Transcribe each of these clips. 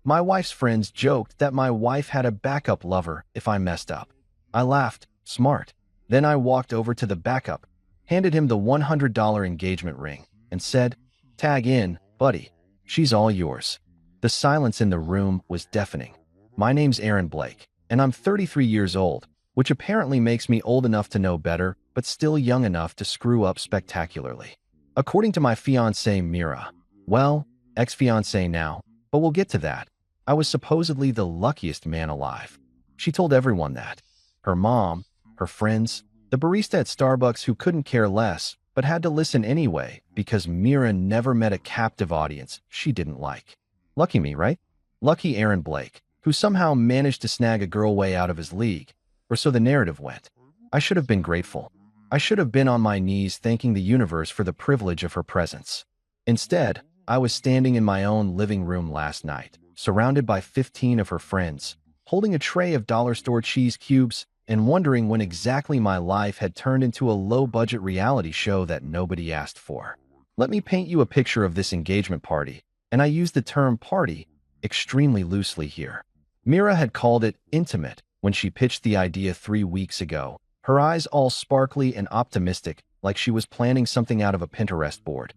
My wife's friends joked that my wife had a backup lover if I messed up. I laughed, smart. Then I walked over to the backup, handed him the $100 engagement ring, and said, "Tag in, buddy. She's all yours." The silence in the room was deafening. My name's Aaron Blake, and I'm 33 years old, which apparently makes me old enough to know better, but still young enough to screw up spectacularly. According to my fiancée Mira, well, ex-fiancée now, but we'll get to that, I was supposedly the luckiest man alive. She told everyone that. Her mom, her friends, the barista at Starbucks who couldn't care less, but had to listen anyway because Mira never met a captive audience she didn't like. Lucky me, right? Lucky Aaron Blake, who somehow managed to snag a girl way out of his league, or so the narrative went. I should have been grateful. I should have been on my knees thanking the universe for the privilege of her presence. Instead, I was standing in my own living room last night, surrounded by 15 of her friends, holding a tray of dollar store cheese cubes and wondering when exactly my life had turned into a low-budget reality show that nobody asked for. Let me paint you a picture of this engagement party, and I use the term party extremely loosely here. Mira had called it intimate when she pitched the idea 3 weeks ago, her eyes all sparkly and optimistic like she was planning something out of a Pinterest board.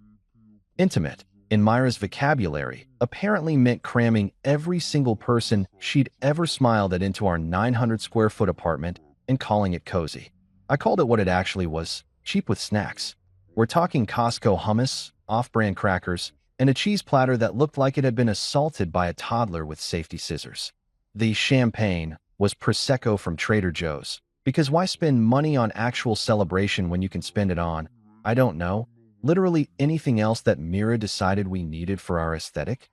Intimate, in Myra's vocabulary, apparently meant cramming every single person she'd ever smiled at into our 900-square-foot apartment and calling it cozy. I called it what it actually was, cheap with snacks. We're talking Costco hummus, off-brand crackers, and a cheese platter that looked like it had been assaulted by a toddler with safety scissors. The champagne was Prosecco from Trader Joe's, because why spend money on actual celebration when you can spend it on, I don't know, literally anything else that Mira decided we needed for our aesthetic?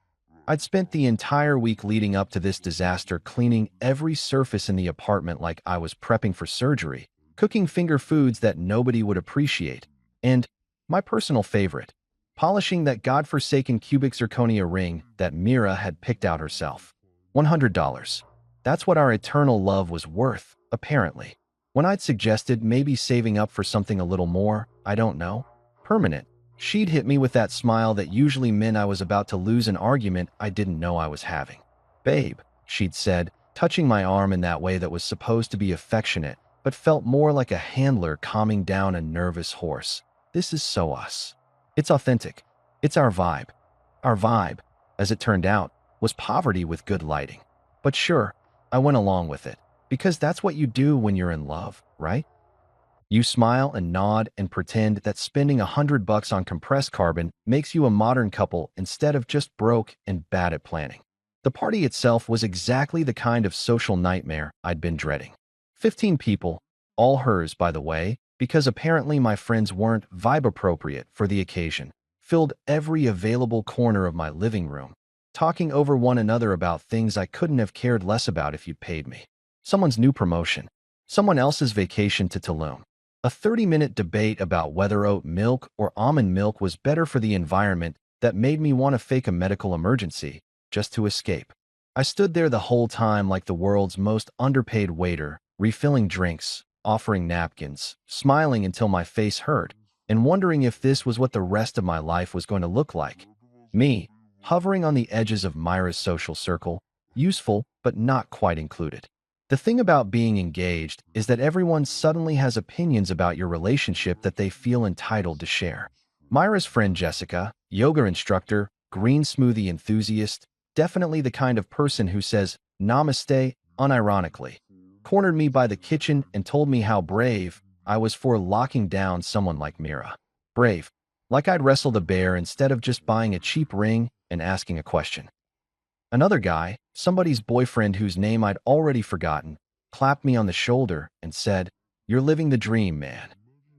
I'd spent the entire week leading up to this disaster cleaning every surface in the apartment like I was prepping for surgery, cooking finger foods that nobody would appreciate, and, my personal favorite, polishing that godforsaken cubic zirconia ring that Mira had picked out herself. $100. That's what our eternal love was worth, apparently. When I'd suggested maybe saving up for something a little more, I don't know, permanent, she'd hit me with that smile that usually meant I was about to lose an argument I didn't know I was having. "Babe," she'd said, touching my arm in that way that was supposed to be affectionate, but felt more like a handler calming down a nervous horse. "This is so us. It's authentic. It's our vibe." Our vibe, as it turned out, was poverty with good lighting. But sure, I went along with it, because that's what you do when you're in love, right? You smile and nod and pretend that spending $100 on compressed carbon makes you a modern couple instead of just broke and bad at planning. The party itself was exactly the kind of social nightmare I'd been dreading. 15 people, all hers, by the way, because apparently my friends weren't vibe-appropriate for the occasion, filled every available corner of my living room, talking over one another about things I couldn't have cared less about if you'd paid me. Someone's new promotion, someone else's vacation to Tulum, a 30-minute debate about whether oat milk or almond milk was better for the environment that made me want to fake a medical emergency just to escape. I stood there the whole time like the world's most underpaid waiter, refilling drinks, offering napkins, smiling until my face hurt, and wondering if this was what the rest of my life was going to look like. Me, hovering on the edges of Myra's social circle, useful but not quite included. The thing about being engaged is that everyone suddenly has opinions about your relationship that they feel entitled to share. Myra's friend Jessica, yoga instructor, green smoothie enthusiast, definitely the kind of person who says namaste unironically, cornered me by the kitchen and told me how brave I was for locking down someone like Mira. Brave, like I'd wrestled a bear instead of just buying a cheap ring and asking a question. Another guy, somebody's boyfriend whose name I'd already forgotten, clapped me on the shoulder and said, "You're living the dream, man."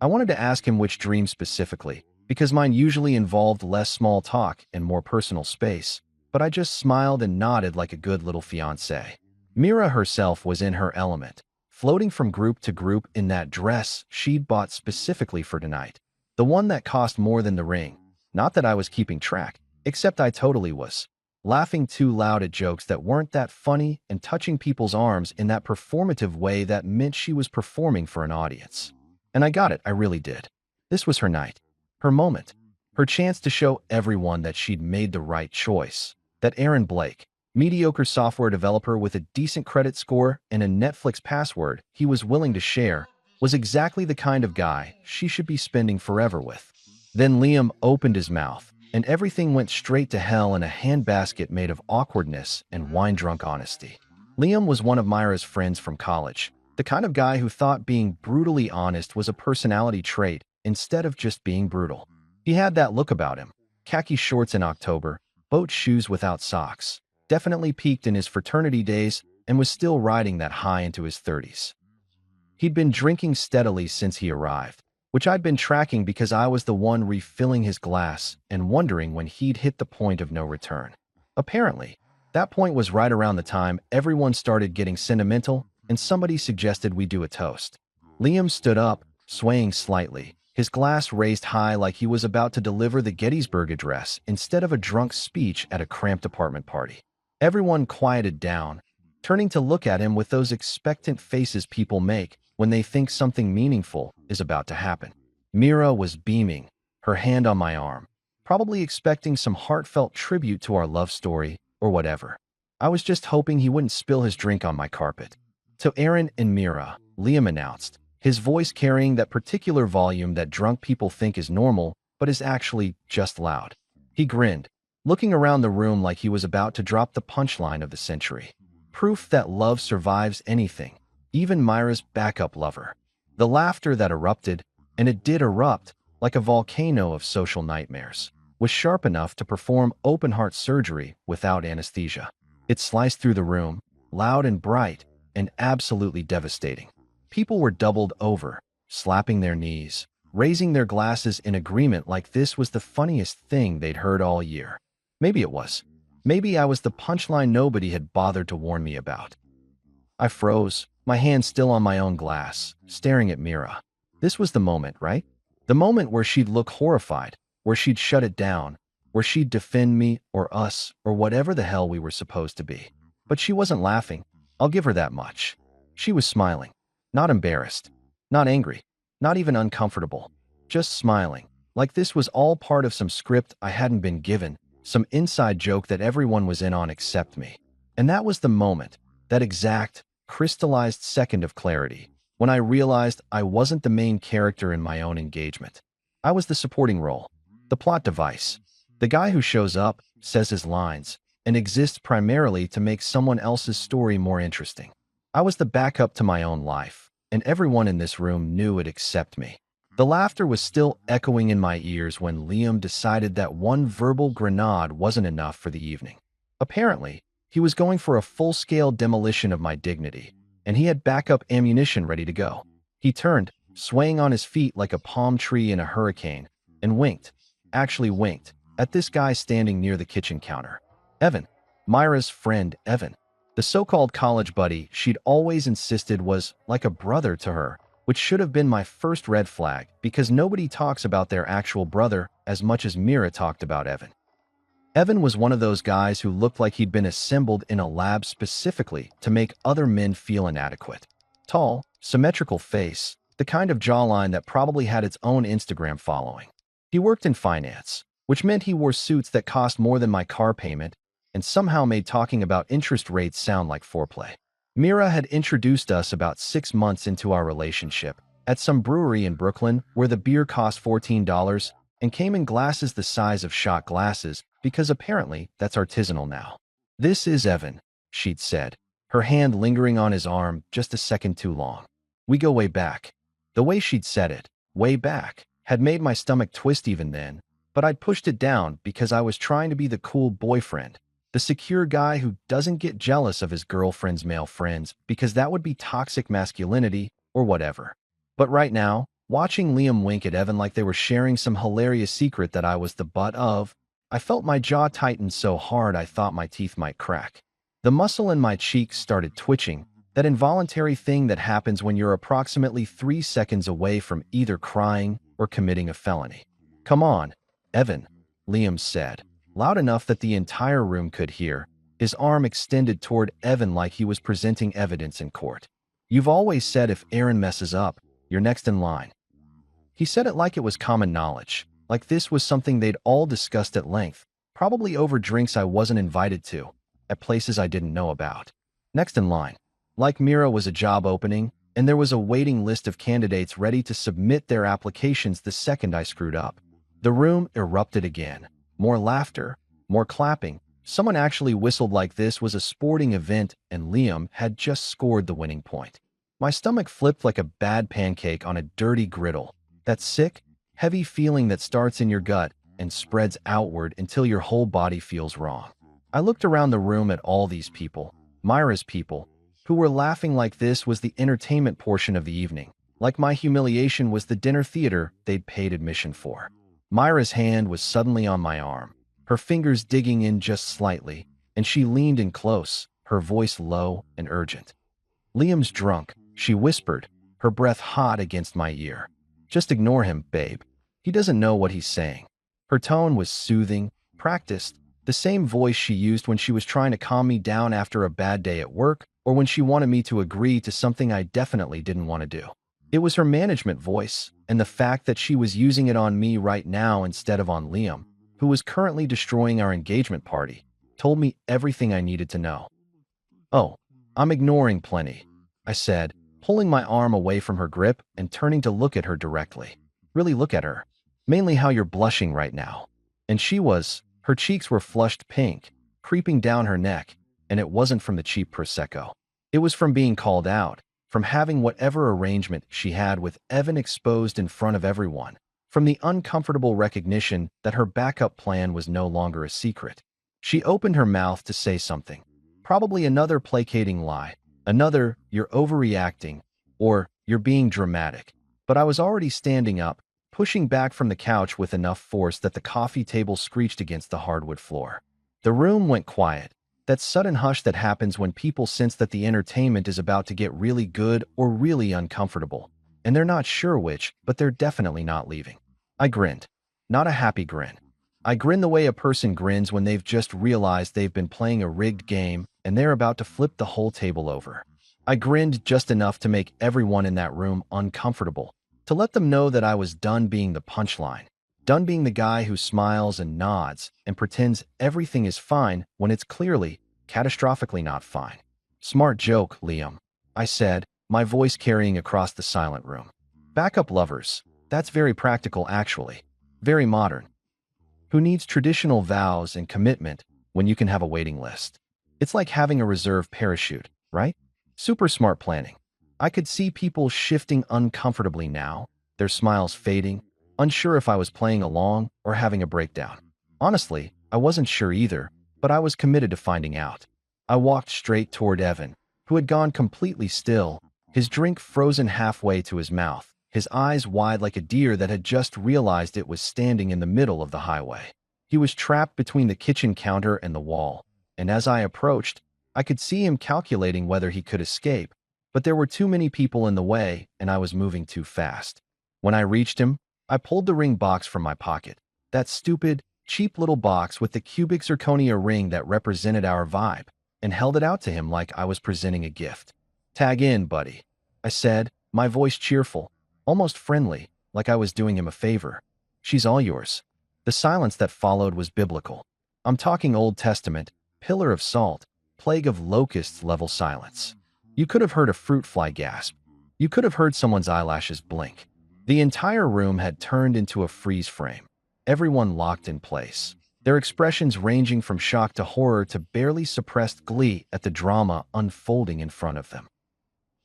I wanted to ask him which dream specifically, because mine usually involved less small talk and more personal space, but I just smiled and nodded like a good little fiancé. Mira herself was in her element, floating from group to group in that dress she'd bought specifically for tonight, the one that cost more than the ring. Not that I was keeping track, except I totally was. Laughing too loud at jokes that weren't that funny and touching people's arms in that performative way that meant she was performing for an audience. And I got it, I really did. This was her night, her moment, her chance to show everyone that she'd made the right choice, that Aaron Blake, Mediocre software developer with a decent credit score and a Netflix password he was willing to share, was exactly the kind of guy she should be spending forever with. Then Liam opened his mouth, and everything went straight to hell in a handbasket made of awkwardness and wine-drunk honesty. Liam was one of Myra's friends from college, the kind of guy who thought being brutally honest was a personality trait instead of just being brutal. He had that look about him: khaki shorts in October, boat shoes without socks. Definitely peaked in his fraternity days and was still riding that high into his 30s. He'd been drinking steadily since he arrived, which I'd been tracking because I was the one refilling his glass and wondering when he'd hit the point of no return. Apparently, that point was right around the time everyone started getting sentimental and somebody suggested we do a toast. Liam stood up, swaying slightly, his glass raised high like he was about to deliver the Gettysburg Address instead of a drunk speech at a cramped apartment party. Everyone quieted down, turning to look at him with those expectant faces people make when they think something meaningful is about to happen. Mira was beaming, her hand on my arm, probably expecting some heartfelt tribute to our love story or whatever. I was just hoping he wouldn't spill his drink on my carpet. "To Aaron and Mira," Liam announced, his voice carrying that particular volume that drunk people think is normal but is actually just loud. He grinned, looking around the room like he was about to drop the punchline of the century. Proof that love survives anything, even Myra's backup lover. The laughter that erupted, and it did erupt, like a volcano of social nightmares, was sharp enough to perform open-heart surgery without anesthesia. It sliced through the room, loud and bright, and absolutely devastating. People were doubled over, slapping their knees, raising their glasses in agreement like this was the funniest thing they'd heard all year. Maybe it was. Maybe I was the punchline nobody had bothered to warn me about. I froze, my hand still on my own glass, staring at Mira. This was the moment, right? The moment where she'd look horrified, where she'd shut it down, where she'd defend me or us or whatever the hell we were supposed to be. But she wasn't laughing. I'll give her that much. She was smiling. Not embarrassed. Not angry. Not even uncomfortable. Just smiling. Like this was all part of some script I hadn't been given, some inside joke that everyone was in on except me. And that was the moment, that exact, crystallized second of clarity, when I realized I wasn't the main character in my own engagement. I was the supporting role, the plot device, the guy who shows up, says his lines, and exists primarily to make someone else's story more interesting. I was the backup to my own life, and everyone in this room knew it except me. The laughter was still echoing in my ears when Liam decided that one verbal grenade wasn't enough for the evening. Apparently, he was going for a full-scale demolition of my dignity, and he had backup ammunition ready to go. He turned, swaying on his feet like a palm tree in a hurricane, and winked, actually winked, at this guy standing near the kitchen counter. Evan. Myra's friend, Evan. The so-called college buddy she'd always insisted was like a brother to her, which should have been my first red flag because nobody talks about their actual brother as much as Mira talked about Evan. Evan was one of those guys who looked like he'd been assembled in a lab specifically to make other men feel inadequate. Tall, symmetrical face, the kind of jawline that probably had its own Instagram following. He worked in finance, which meant he wore suits that cost more than my car payment and somehow made talking about interest rates sound like foreplay. Mira had introduced us about 6 months into our relationship at some brewery in Brooklyn where the beer cost $14 and came in glasses the size of shot glasses because apparently that's artisanal now. "This is Evan," she'd said, her hand lingering on his arm just a second too long. "We go way back." The way she'd said it, way back, had made my stomach twist even then, but I'd pushed it down because I was trying to be the cool boyfriend, the secure guy who doesn't get jealous of his girlfriend's male friends because that would be toxic masculinity or whatever. But right now, watching Liam wink at Evan like they were sharing some hilarious secret that I was the butt of, I felt my jaw tighten so hard I thought my teeth might crack. The muscle in my cheeks started twitching, that involuntary thing that happens when you're approximately 3 seconds away from either crying or committing a felony. "Come on, Evan," Liam said, loud enough that the entire room could hear, his arm extended toward Evan like he was presenting evidence in court. "You've always said if Aaron messes up, you're next in line." He said it like it was common knowledge, like this was something they'd all discussed at length, probably over drinks I wasn't invited to. at places I didn't know about. Next in line, like Mira, was a job opening, and there was a waiting list of candidates ready to submit their applications the second I screwed up. The room erupted again. More laughter, more clapping. Someone actually whistled like this was a sporting event and Liam had just scored the winning point. My stomach flipped like a bad pancake on a dirty griddle. That sick, heavy feeling that starts in your gut and spreads outward until your whole body feels wrong. I looked around the room at all these people, Myra's people, who were laughing like this was the entertainment portion of the evening, like my humiliation was the dinner theater they'd paid admission for. Myra's hand was suddenly on my arm, her fingers digging in just slightly, and she leaned in close, her voice low and urgent. "Liam's drunk," she whispered, her breath hot against my ear. "Just ignore him, babe. He doesn't know what he's saying." Her tone was soothing, practiced, the same voice she used when she was trying to calm me down after a bad day at work or when she wanted me to agree to something I definitely didn't want to do. It was her management voice, and the fact that she was using it on me right now instead of on Liam, who was currently destroying our engagement party, told me everything I needed to know. "Oh, I'm ignoring plenty," I said, pulling my arm away from her grip and turning to look at her directly. "Really look at her. Mainly how you're blushing right now." And she was. Her cheeks were flushed pink, creeping down her neck, and it wasn't from the cheap Prosecco. It was from being called out, from having whatever arrangement she had with Evan exposed in front of everyone, from the uncomfortable recognition that her backup plan was no longer a secret. She opened her mouth to say something, probably another placating lie, another "you're overreacting" or "you're being dramatic." But I was already standing up, pushing back from the couch with enough force that the coffee table screeched against the hardwood floor. The room went quiet, that sudden hush that happens when people sense that the entertainment is about to get really good or really uncomfortable, and they're not sure which, but they're definitely not leaving. I grinned. Not a happy grin. I grinned the way a person grins when they've just realized they've been playing a rigged game and they're about to flip the whole table over. I grinned just enough to make everyone in that room uncomfortable, to let them know that I was done being the punchline, done being the guy who smiles and nods and pretends everything is fine when it's clearly, catastrophically not fine. "Smart joke, Liam," I said, my voice carrying across the silent room. "Backup lovers. That's very practical, actually. Very modern. Who needs traditional vows and commitment when you can have a waiting list? It's like having a reserve parachute, right? Super smart planning." I could see people shifting uncomfortably now, their smiles fading, unsure if I was playing along or having a breakdown. Honestly, I wasn't sure either, but I was committed to finding out. I walked straight toward Evan, who had gone completely still, his drink frozen halfway to his mouth, his eyes wide like a deer that had just realized it was standing in the middle of the highway. He was trapped between the kitchen counter and the wall, and as I approached, I could see him calculating whether he could escape, but there were too many people in the way and I was moving too fast. When I reached him, I pulled the ring box from my pocket, that stupid, cheap little box with the cubic zirconia ring that represented our vibe, and held it out to him like I was presenting a gift. "Tag in, buddy," I said, my voice cheerful, almost friendly, like I was doing him a favor. "She's all yours." The silence that followed was biblical. I'm talking Old Testament, pillar of salt, plague of locusts level silence. You could have heard a fruit fly gasp. You could have heard someone's eyelashes blink. The entire room had turned into a freeze frame. Everyone locked in place, their expressions ranging from shock to horror to barely suppressed glee at the drama unfolding in front of them.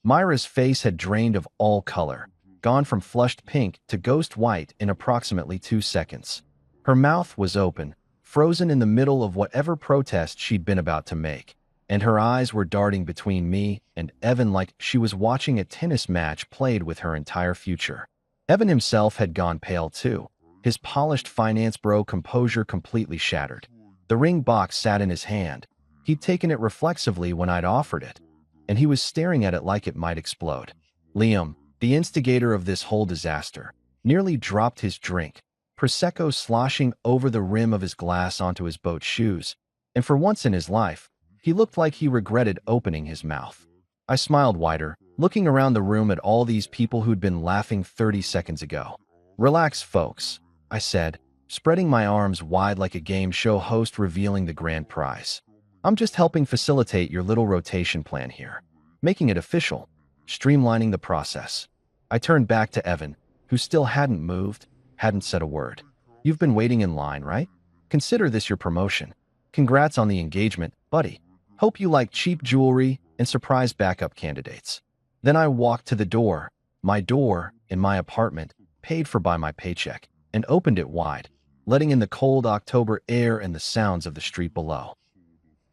Myra's face had drained of all color, gone from flushed pink to ghost white in approximately 2 seconds. Her mouth was open, frozen in the middle of whatever protest she'd been about to make, and her eyes were darting between me and Evan like she was watching a tennis match played with her entire future. Evan himself had gone pale too, his polished finance bro composure completely shattered. The ring box sat in his hand. He'd taken it reflexively when I'd offered it, and he was staring at it like it might explode. Liam, the instigator of this whole disaster, nearly dropped his drink, Prosecco sloshing over the rim of his glass onto his boat shoes, and for once in his life, he looked like he regretted opening his mouth. I smiled wider, looking around the room at all these people who'd been laughing 30 seconds ago. "Relax, folks," I said, spreading my arms wide like a game show host revealing the grand prize. I'm just helping facilitate your little rotation plan here, making it official, streamlining the process. I turned back to Evan, who still hadn't moved, hadn't said a word. You've been waiting in line, right? Consider this your promotion. Congrats on the engagement, buddy. Hope you like cheap jewelry and surprise backup candidates. Then I walked to the door, my door in my apartment, paid for by my paycheck, and opened it wide, letting in the cold October air and the sounds of the street below.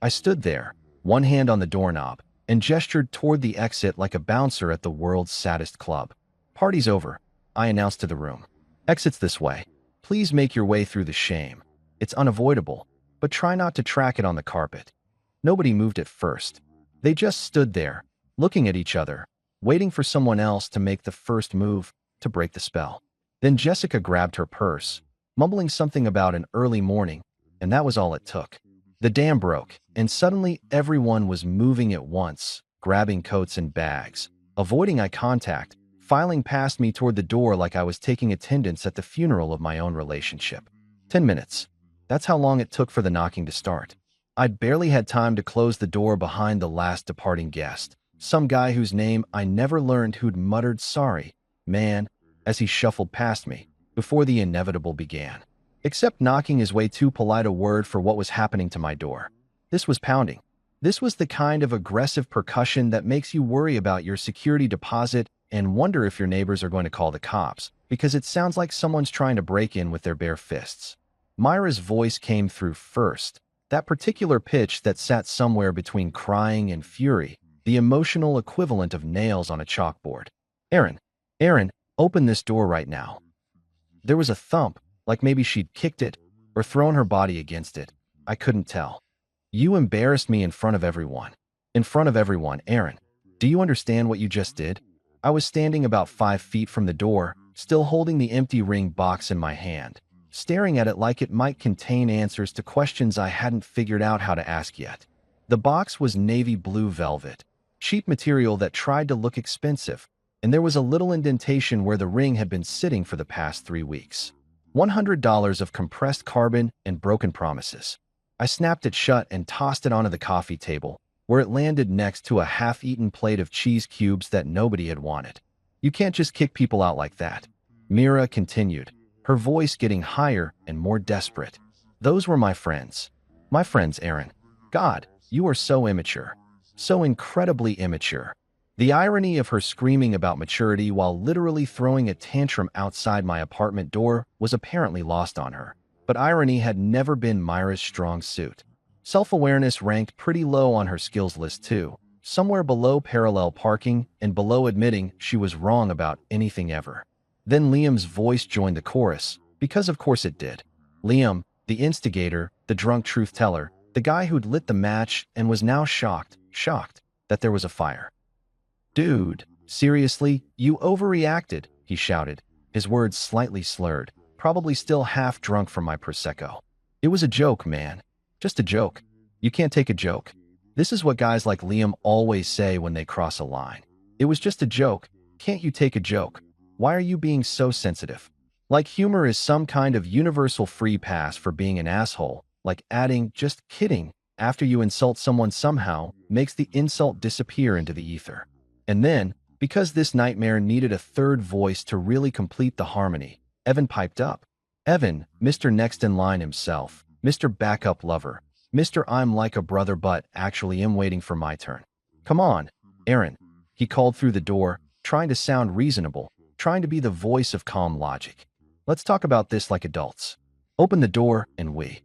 I stood there, one hand on the doorknob, and gestured toward the exit like a bouncer at the world's saddest club. Party's over, I announced to the room. Exits this way. Please make your way through the shame. It's unavoidable, but try not to track it on the carpet. Nobody moved at first. They just stood there, looking at each other, waiting for someone else to make the first move to break the spell. Then Jessica grabbed her purse, mumbling something about an early morning, and that was all it took. The dam broke, and suddenly everyone was moving at once, grabbing coats and bags, avoiding eye contact, filing past me toward the door like I was taking attendance at the funeral of my own relationship. 10 minutes. That's how long it took for the knocking to start. I'd barely had time to close the door behind the last departing guest, some guy whose name I never learned who'd muttered sorry, man, as he shuffled past me, before the inevitable began. Except knocking is way too polite a word for what was happening to my door. This was pounding. This was the kind of aggressive percussion that makes you worry about your security deposit and wonder if your neighbors are going to call the cops, because it sounds like someone's trying to break in with their bare fists. Myra's voice came through first, that particular pitch that sat somewhere between crying and fury, the emotional equivalent of nails on a chalkboard. Aaron, open this door right now. There was a thump, like maybe she'd kicked it or thrown her body against it. I couldn't tell. You embarrassed me in front of everyone. In front of everyone, Aaron. Do you understand what you just did? I was standing about 5 feet from the door, still holding the empty ring box in my hand, staring at it like it might contain answers to questions I hadn't figured out how to ask yet. The box was navy blue velvet, cheap material that tried to look expensive, and there was a little indentation where the ring had been sitting for the past 3 weeks. $100 of compressed carbon and broken promises. I snapped it shut and tossed it onto the coffee table, where it landed next to a half-eaten plate of cheese cubes that nobody had wanted. You can't just kick people out like that. Mira continued, her voice getting higher and more desperate. Those were my friends. My friends, Aaron. God, you are so immature. So incredibly immature. The irony of her screaming about maturity while literally throwing a tantrum outside my apartment door was apparently lost on her. But irony had never been Myra's strong suit. Self-awareness ranked pretty low on her skills list too, somewhere below parallel parking and below admitting she was wrong about anything ever. Then Liam's voice joined the chorus, because of course it did. Liam, the instigator, the drunk truth-teller, the guy who'd lit the match and was now shocked that there was a fire. Dude, seriously, you overreacted, he shouted, his words slightly slurred, probably still half drunk from my Prosecco. It was a joke, man. Just a joke. You can't take a joke. This is what guys like Liam always say when they cross a line. It was just a joke. Can't you take a joke? Why are you being so sensitive? Like humor is some kind of universal free pass for being an asshole, like adding, just kidding, after you insult someone somehow makes the insult disappear into the ether. And then, because this nightmare needed a third voice to really complete the harmony, Evan piped up. Evan, Mr. Next in Line himself, Mr. Backup Lover, Mr. I'm like a brother but actually am waiting for my turn. Come on, Aaron, he called through the door, trying to sound reasonable, trying to be the voice of calm logic. Let's talk about this like adults. Open the door and we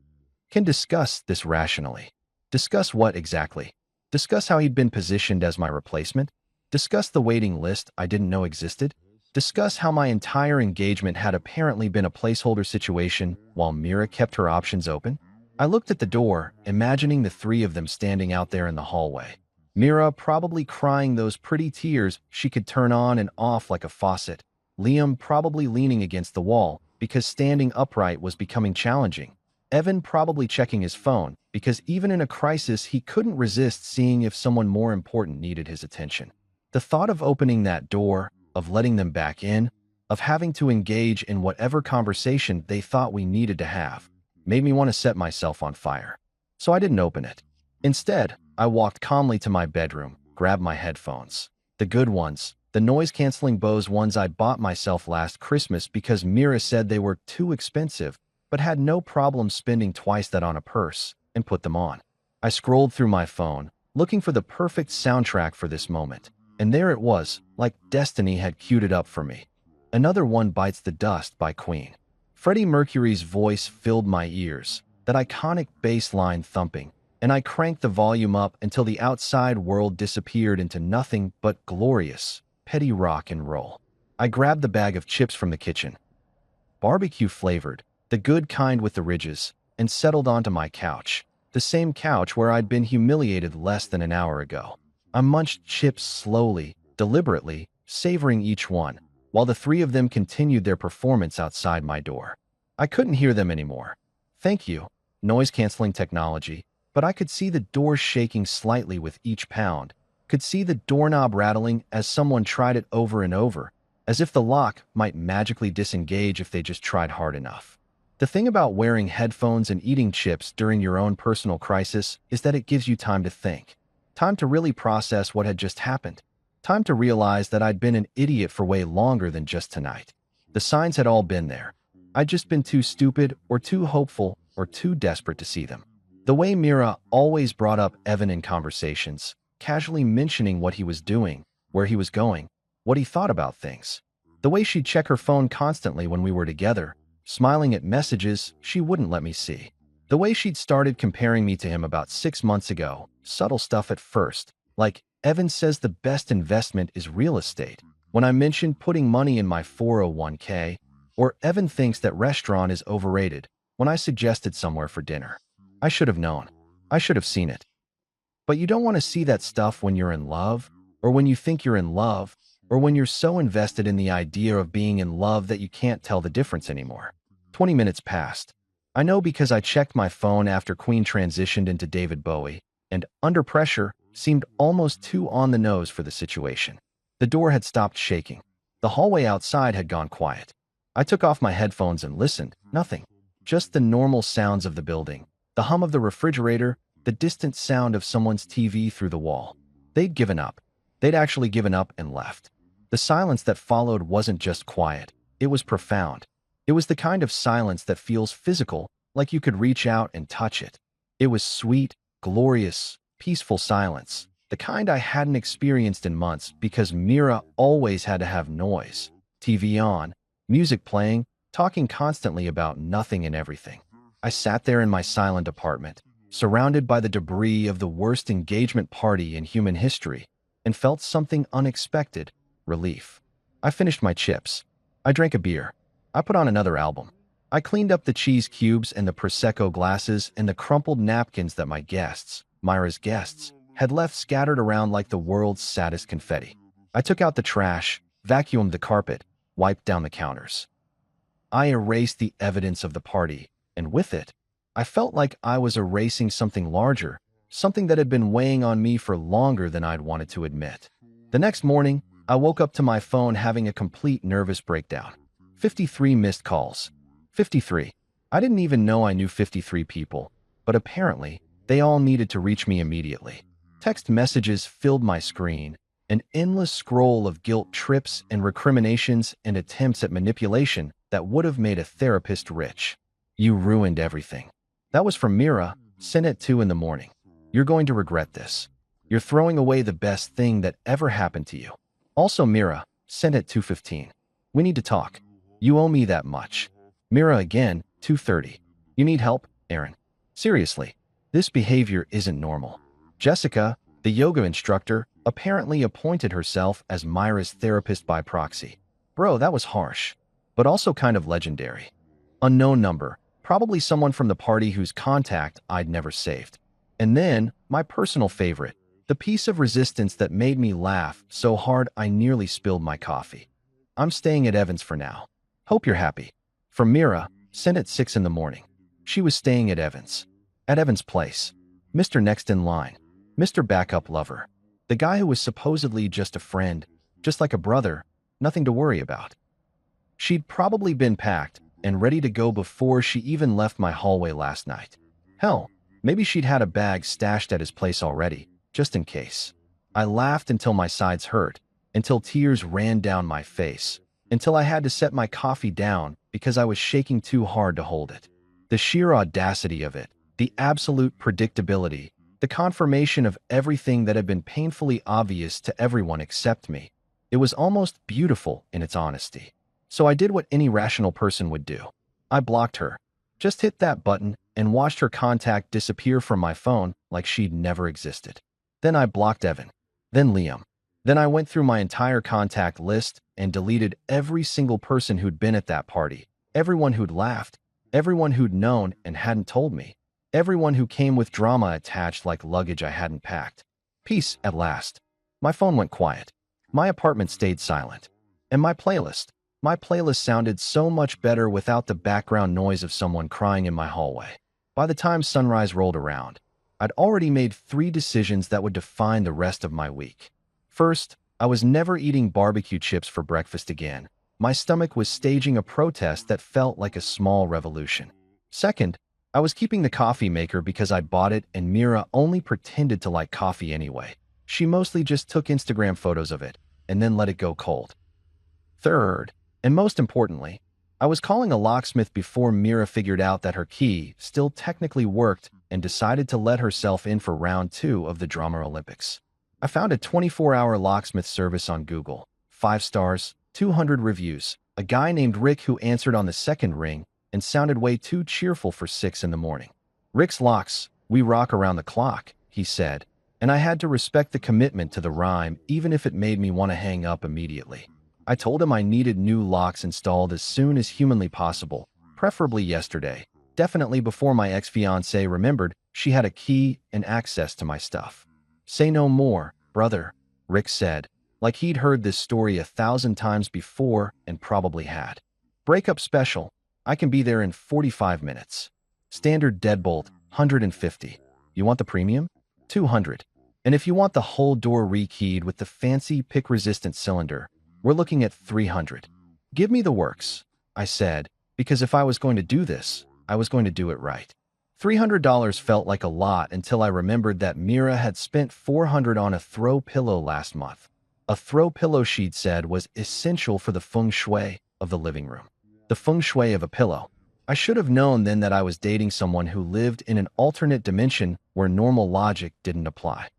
can discuss this rationally. Discuss what exactly? Discuss how he'd been positioned as my replacement? Discuss the waiting list I didn't know existed? Discuss how my entire engagement had apparently been a placeholder situation while Mira kept her options open? I looked at the door, imagining the three of them standing out there in the hallway. Mira probably crying those pretty tears she could turn on and off like a faucet. Liam probably leaning against the wall because standing upright was becoming challenging. Evan probably checking his phone because even in a crisis he couldn't resist seeing if someone more important needed his attention. The thought of opening that door, of letting them back in, of having to engage in whatever conversation they thought we needed to have, made me want to set myself on fire. So I didn't open it. Instead, I walked calmly to my bedroom, grabbed my headphones. The good ones, the noise-canceling Bose ones I bought myself last Christmas because Mira said they were too expensive, but had no problem spending twice that on a purse, and put them on. I scrolled through my phone, looking for the perfect soundtrack for this moment, and there it was, like destiny had queued it up for me. Another One Bites the Dust by Queen. Freddie Mercury's voice filled my ears, that iconic bass line thumping, and I cranked the volume up until the outside world disappeared into nothing but glorious, petty rock and roll. I grabbed the bag of chips from the kitchen, barbecue flavored, the good kind with the ridges, and settled onto my couch, the same couch where I'd been humiliated less than an hour ago. I munched chips slowly, deliberately, savoring each one, while the three of them continued their performance outside my door. I couldn't hear them anymore. Thank you, noise-canceling technology, but I could see the door shaking slightly with each pound, could see the doorknob rattling as someone tried it over and over, as if the lock might magically disengage if they just tried hard enough. The thing about wearing headphones and eating chips during your own personal crisis is that it gives you time to think, time to really process what had just happened, time to realize that I'd been an idiot for way longer than just tonight. The signs had all been there. I'd just been too stupid or too hopeful or too desperate to see them. The way Mira always brought up Evan in conversations, casually mentioning what he was doing, where he was going, what he thought about things. The way she'd check her phone constantly when we were together, smiling at messages she wouldn't let me see. The way she'd started comparing me to him about 6 months ago, subtle stuff at first, like Evan says the best investment is real estate, when I mentioned putting money in my 401k, or Evan thinks that restaurant is overrated, when I suggested somewhere for dinner. I should have known. I should have seen it. But you don't want to see that stuff when you're in love, or when you think you're in love, or when you're so invested in the idea of being in love that you can't tell the difference anymore. 20 minutes passed. I know because I checked my phone after Queen transitioned into David Bowie, and Under Pressure seemed almost too on the nose for the situation. The door had stopped shaking. The hallway outside had gone quiet. I took off my headphones and listened. Nothing. Just the normal sounds of the building. The hum of the refrigerator, the distant sound of someone's TV through the wall. They'd given up. They'd actually given up and left. The silence that followed wasn't just quiet. It was profound. It was the kind of silence that feels physical, like you could reach out and touch it. It was sweet, glorious, peaceful silence, the kind I hadn't experienced in months because Mira always had to have noise, TV on, music playing, talking constantly about nothing and everything. I sat there in my silent apartment, surrounded by the debris of the worst engagement party in human history, and felt something unexpected, relief. I finished my chips. I drank a beer. I put on another album. I cleaned up the cheese cubes and the Prosecco glasses and the crumpled napkins that my guests, Myra's guests, had left scattered around like the world's saddest confetti. I took out the trash, vacuumed the carpet, wiped down the counters. I erased the evidence of the party, and with it, I felt like I was erasing something larger, something that had been weighing on me for longer than I'd wanted to admit. The next morning, I woke up to my phone having a complete nervous breakdown. 53 missed calls. 53. I didn't even know I knew 53 people, but apparently, they all needed to reach me immediately. Text messages filled my screen, an endless scroll of guilt trips and recriminations and attempts at manipulation that would have made a therapist rich. You ruined everything. That was from Mira, sent at 2 in the morning. You're going to regret this. You're throwing away the best thing that ever happened to you. Also Mira, sent at 2:15. We need to talk. You owe me that much. Mira again, 2:30. You need help, Aaron? Seriously, this behavior isn't normal. Jessica, the yoga instructor, apparently appointed herself as Myra's therapist by proxy. Bro, that was harsh, but also kind of legendary. Unknown number, probably someone from the party whose contact I'd never saved. And then, my personal favorite, the piece of resistance that made me laugh so hard I nearly spilled my coffee. I'm staying at Evans for now. Hope you're happy. From Mira, sent at 6 in the morning. She was staying at Evans. At Evans' place. Mr. Next in line. Mr. Backup Lover. The guy who was supposedly just a friend, just like a brother, nothing to worry about. She'd probably been packed and ready to go before she even left my hallway last night. Hell, Maybe she'd had a bag stashed at his place already, just in case. I laughed until my sides hurt, until tears ran down my face, until I had to set my coffee down because I was shaking too hard to hold it. The sheer audacity of it, the absolute predictability, the confirmation of everything that had been painfully obvious to everyone except me. It was almost beautiful in its honesty. So I did what any rational person would do. I blocked her. Just hit that button and watched her contact disappear from my phone like she'd never existed. Then I blocked Evan. Then Liam. Then I went through my entire contact list and deleted every single person who'd been at that party, everyone who'd laughed, everyone who'd known and hadn't told me, everyone who came with drama attached like luggage I hadn't packed. Peace at last. My phone went quiet. My apartment stayed silent. And my playlist sounded so much better without the background noise of someone crying in my hallway. By the time sunrise rolled around, I'd already made 3 decisions that would define the rest of my week. First, I was never eating barbecue chips for breakfast again. My stomach was staging a protest that felt like a small revolution. Second, I was keeping the coffee maker because I'd bought it and Mira only pretended to like coffee anyway. She mostly just took Instagram photos of it and then let it go cold. Third, and most importantly, I was calling a locksmith before Mira figured out that her key still technically worked and decided to let herself in for round 2 of the Drama Olympics. I found a 24-hour locksmith service on Google. 5 stars, 200 reviews. A guy named Rick who answered on the second ring and sounded way too cheerful for 6 in the morning. Rick's locks, we rock around the clock, he said, and I had to respect the commitment to the rhyme even if it made me want to hang up immediately. I told him I needed new locks installed as soon as humanly possible, preferably yesterday, definitely before my ex-fiancée remembered she had a key and access to my stuff. Say no more, brother, Rick said, like he'd heard this story 1,000 times before and probably had. Breakup special, I can be there in 45 minutes. Standard deadbolt, 150. You want the premium? 200. And if you want the whole door rekeyed with the fancy pick-resistant cylinder, we're looking at 300. Give me the works, I said, because if I was going to do this, I was going to do it right. $300 felt like a lot until I remembered that Mira had spent $400 on a throw pillow last month. A throw pillow, she'd said, was essential for the feng shui of the living room. The feng shui of a pillow. I should have known then that I was dating someone who lived in an alternate dimension where normal logic didn't apply.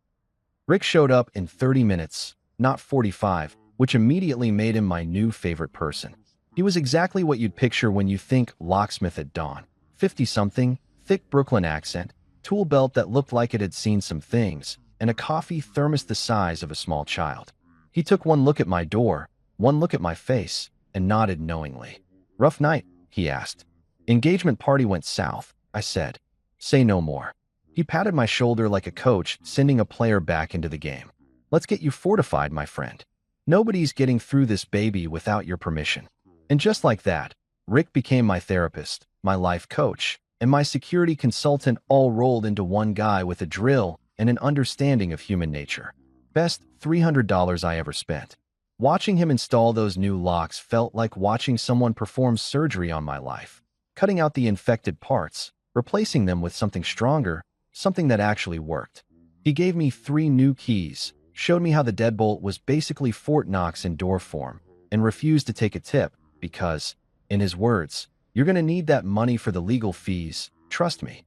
Rick showed up in 30 minutes, not 45, which immediately made him my new favorite person. He was exactly what you'd picture when you think locksmith at dawn. 50-something, thick Brooklyn accent, tool belt that looked like it had seen some things, and a coffee thermos the size of a small child. He took one look at my door, one look at my face, and nodded knowingly. Rough night, he asked. Engagement party went south, I said. Say no more. He patted my shoulder like a coach sending a player back into the game. Let's get you fortified, my friend. Nobody's getting through this baby without your permission. And just like that, Rick became my therapist, my life coach, and my security consultant, all rolled into one guy with a drill and an understanding of human nature. Best $300 I ever spent. Watching him install those new locks felt like watching someone perform surgery on my life, cutting out the infected parts, replacing them with something stronger, something that actually worked. He gave me 3 new keys, showed me how the deadbolt was basically Fort Knox in door form, and refused to take a tip because, in his words, you're going to need that money for the legal fees, trust me.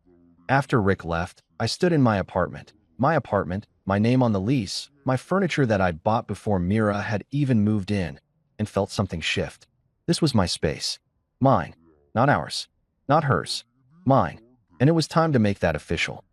After Rick left, I stood in my apartment, my name on the lease, my furniture that I'd bought before Mira had even moved in, and felt something shift. This was my space. Mine. Not ours. Not hers. Mine. And it was time to make that official.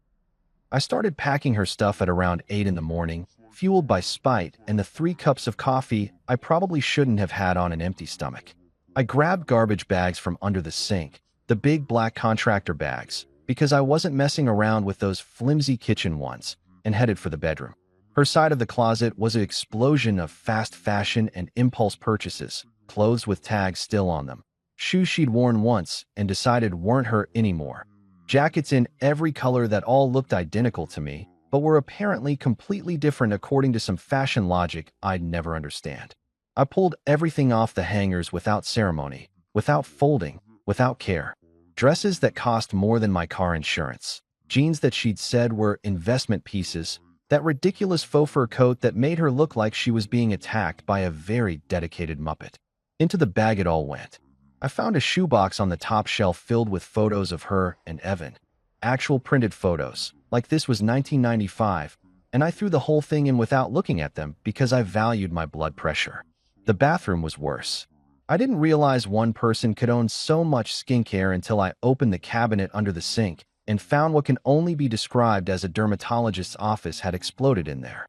I started packing her stuff at around 8 in the morning, fueled by spite and the 3 cups of coffee I probably shouldn't have had on an empty stomach. I grabbed garbage bags from under the sink, the big black contractor bags, because I wasn't messing around with those flimsy kitchen ones, and headed for the bedroom. Her side of the closet was an explosion of fast fashion and impulse purchases, clothes with tags still on them, shoes she'd worn once and decided weren't her anymore, jackets in every color that all looked identical to me, but were apparently completely different according to some fashion logic I'd never understand. I pulled everything off the hangers without ceremony, without folding, without care. Dresses that cost more than my car insurance. jeans that she'd said were investment pieces, that ridiculous faux fur coat that made her look like she was being attacked by a very dedicated Muppet. Into the bag it all went. I found a shoebox on the top shelf filled with photos of her and Evan. Actual printed photos, like this was 1995, and I threw the whole thing in without looking at them because I valued my blood pressure. The bathroom was worse. I didn't realize one person could own so much skincare until I opened the cabinet under the sink and found what can only be described as a dermatologist's office had exploded in there.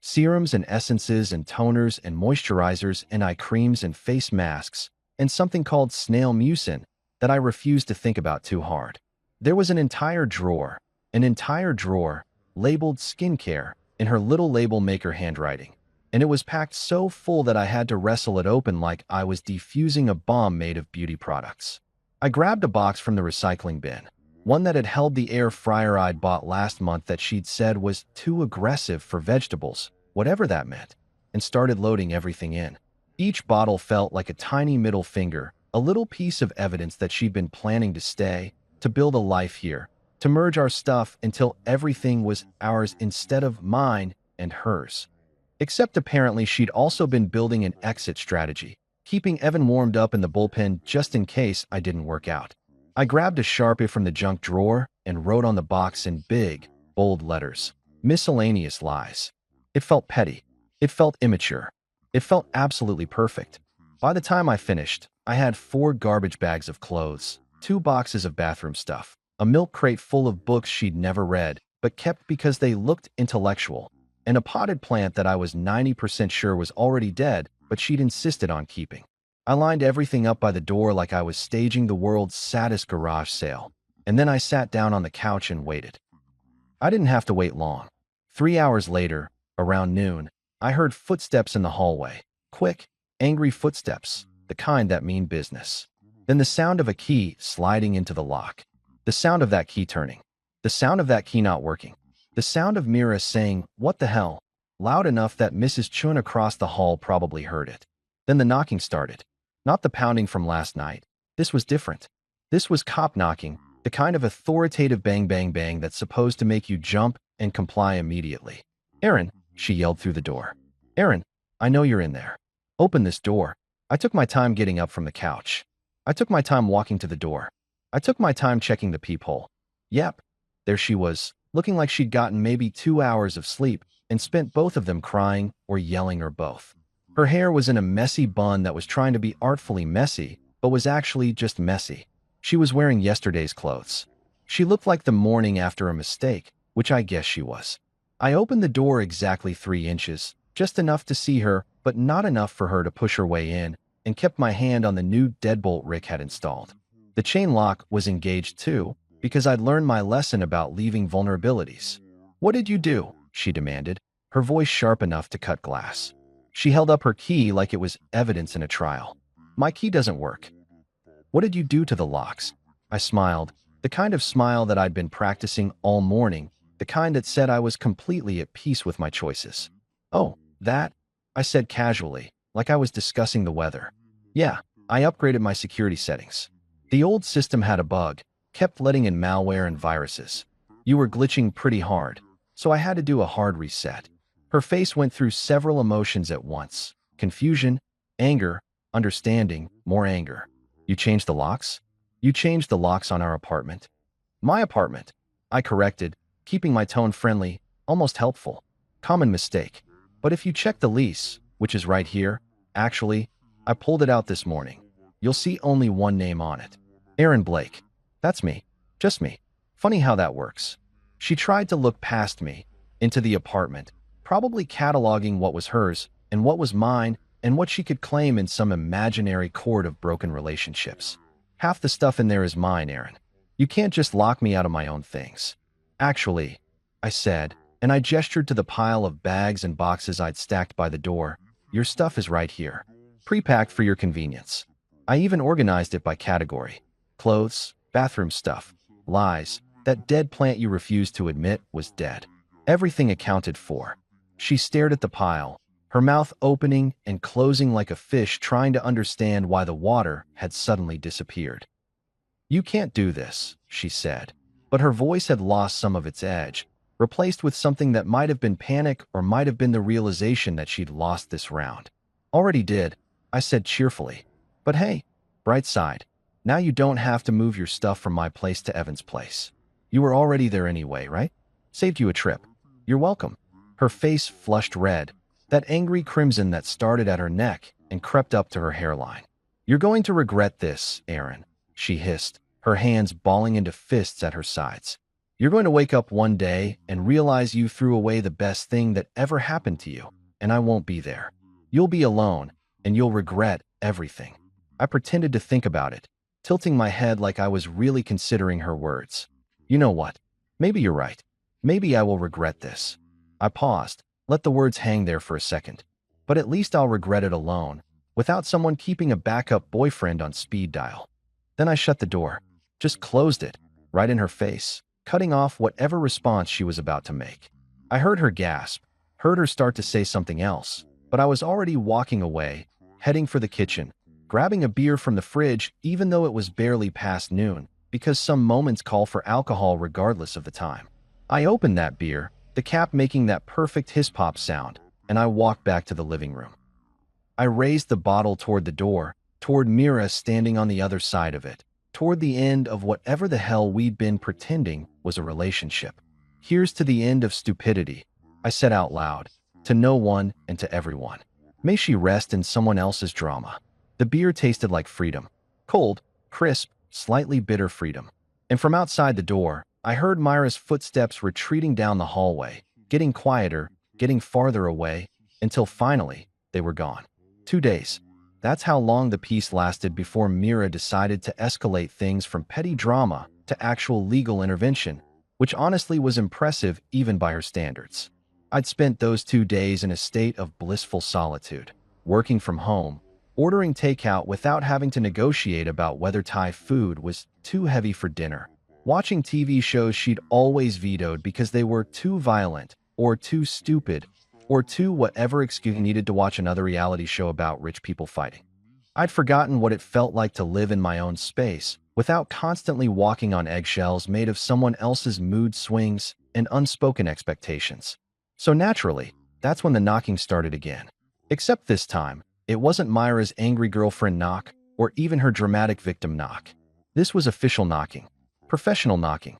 Serums and essences and toners and moisturizers and eye creams and face masks and something called snail mucin that I refused to think about too hard. There was an entire drawer, labeled skincare, in her little label maker handwriting, and it was packed so full that I had to wrestle it open like I was defusing a bomb made of beauty products. I grabbed a box from the recycling bin, one that had held the air fryer I'd bought last month that she'd said was too aggressive for vegetables, whatever that meant, and started loading everything in. Each bottle felt like a tiny middle finger, a little piece of evidence that she'd been planning to stay, to build a life here, to merge our stuff until everything was ours instead of mine and hers. Except apparently she'd also been building an exit strategy, keeping Evan warmed up in the bullpen just in case I didn't work out. I grabbed a Sharpie from the junk drawer and wrote on the box in big, bold letters, "Miscellaneous lies." It felt petty. It felt immature. It felt absolutely perfect. By the time I finished, I had 4 garbage bags of clothes, 2 boxes of bathroom stuff, a milk crate full of books she'd never read, but kept because they looked intellectual, and a potted plant that I was 90% sure was already dead, but she'd insisted on keeping. I lined everything up by the door like I was staging the world's saddest garage sale, and then I sat down on the couch and waited. I didn't have to wait long. 3 hours later, around noon, I heard footsteps in the hallway. Quick, angry footsteps, the kind that mean business. Then the sound of a key sliding into the lock. The sound of that key turning. The sound of that key not working. The sound of Mira saying, "What the hell?" loud enough that Mrs. Chun across the hall probably heard it. Then the knocking started. Not the pounding from last night. This was different. This was cop knocking, the kind of authoritative bang bang bang that's supposed to make you jump and comply immediately. "Aaron," she yelled through the door. "Aaron, I know you're in there. Open this door." I took my time getting up from the couch. I took my time walking to the door. I took my time checking the peephole. Yep, there she was, looking like she'd gotten maybe 2 hours of sleep and spent both of them crying or yelling or both. Her hair was in a messy bun that was trying to be artfully messy, but was actually just messy. She was wearing yesterday's clothes. She looked like the morning after a mistake, which I guess she was. I opened the door exactly 3 inches, just enough to see her, but not enough for her to push her way in, and kept my hand on the new deadbolt Rick had installed. The chain lock was engaged too, because I'd learned my lesson about leaving vulnerabilities. "What did you do?" she demanded, her voice sharp enough to cut glass. She held up her key like it was evidence in a trial. "My key doesn't work." "What did you do to the locks?" I smiled, the kind of smile that I'd been practicing all morning, the kind that said I was completely at peace with my choices. "Oh, that?" I said casually, like I was discussing the weather. "Yeah, I upgraded my security settings. The old system had a bug, kept letting in malware and viruses. You were glitching pretty hard, so I had to do a hard reset." Her face went through several emotions at once. Confusion, anger, understanding, more anger. "You changed the locks?" "You changed the locks on our apartment." "My apartment," I corrected, keeping my tone friendly, almost helpful. "Common mistake. But if you check the lease, which is right here, actually, I pulled it out this morning. You'll see only one name on it. Aaron Blake. That's me. Just me. Funny how that works." She tried to look past me, into the apartment, probably cataloging what was hers and what was mine and what she could claim in some imaginary court of broken relationships. "Half the stuff in there is mine, Aaron. You can't just lock me out of my own things." "Actually," I said, and I gestured to the pile of bags and boxes I'd stacked by the door, "your stuff is right here. Pre-packed for your convenience. I even organized it by category. Clothes, bathroom stuff, lies. That dead plant you refused to admit was dead. Everything accounted for." She stared at the pile, her mouth opening and closing like a fish trying to understand why the water had suddenly disappeared. "You can't do this," she said. but her voice had lost some of its edge, replaced with something that might have been panic or might have been the realization that she'd lost this round. Already did, I said cheerfully. But hey, bright side, now you don't have to move your stuff from my place to Evan's place. You were already there anyway, right? Saved you a trip. You're welcome. Her face flushed red, that angry crimson that started at her neck and crept up to her hairline. You're going to regret this, Aaron, she hissed, her hands balling into fists at her sides. You're going to wake up one day and realize you threw away the best thing that ever happened to you, and I won't be there. You'll be alone, and you'll regret everything. I pretended to think about it, tilting my head like I was really considering her words. You know what? Maybe you're right. Maybe I will regret this. I paused, let the words hang there for a second. But at least I'll regret it alone, without someone keeping a backup boyfriend on speed dial. Then I shut the door, just closed it, right in her face, cutting off whatever response she was about to make. I heard her gasp, heard her start to say something else, but I was already walking away, heading for the kitchen, grabbing a beer from the fridge even though it was barely past noon, because some moments call for alcohol regardless of the time. I opened that beer, the cap making that perfect hiss-pop sound, and I walked back to the living room. I raised the bottle toward the door, toward Mira standing on the other side of it, toward the end of whatever the hell we'd been pretending was a relationship. Here's to the end of stupidity, I said out loud, to no one and to everyone. May she rest in someone else's drama. The beer tasted like freedom. Cold, crisp, slightly bitter freedom. And from outside the door, I heard Myra's footsteps retreating down the hallway, getting quieter, getting farther away, until finally, they were gone. 2 days. That's how long the peace lasted before Mira decided to escalate things from petty drama to actual legal intervention, which honestly was impressive even by her standards. I'd spent those 2 days in a state of blissful solitude, working from home, ordering takeout without having to negotiate about whether Thai food was too heavy for dinner, watching TV shows she'd always vetoed because they were too violent, or too stupid, or too whatever excuse needed to watch another reality show about rich people fighting. I'd forgotten what it felt like to live in my own space, without constantly walking on eggshells made of someone else's mood swings and unspoken expectations. So naturally, that's when the knocking started again. Except this time, it wasn't Myra's angry girlfriend knock, or even her dramatic victim knock. This was official knocking. Professional knocking.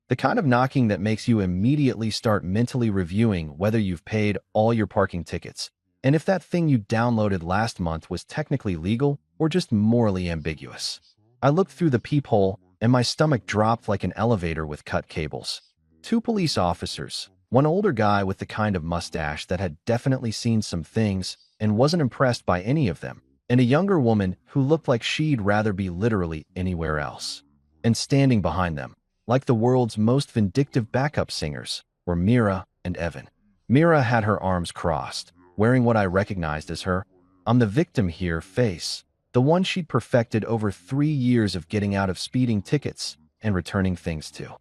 The kind of knocking that makes you immediately start mentally reviewing whether you've paid all your parking tickets, and if that thing you downloaded last month was technically legal or just morally ambiguous. I looked through the peephole, and my stomach dropped like an elevator with cut cables. 2 police officers, one older guy with the kind of mustache that had definitely seen some things and wasn't impressed by any of them, and a younger woman who looked like she'd rather be literally anywhere else. And standing behind them, like the world's most vindictive backup singers, were Mira and Evan. Mira had her arms crossed, wearing what I recognized as her "I'm the victim here" face, the one she'd perfected over 3 years of getting out of speeding tickets and returning things to.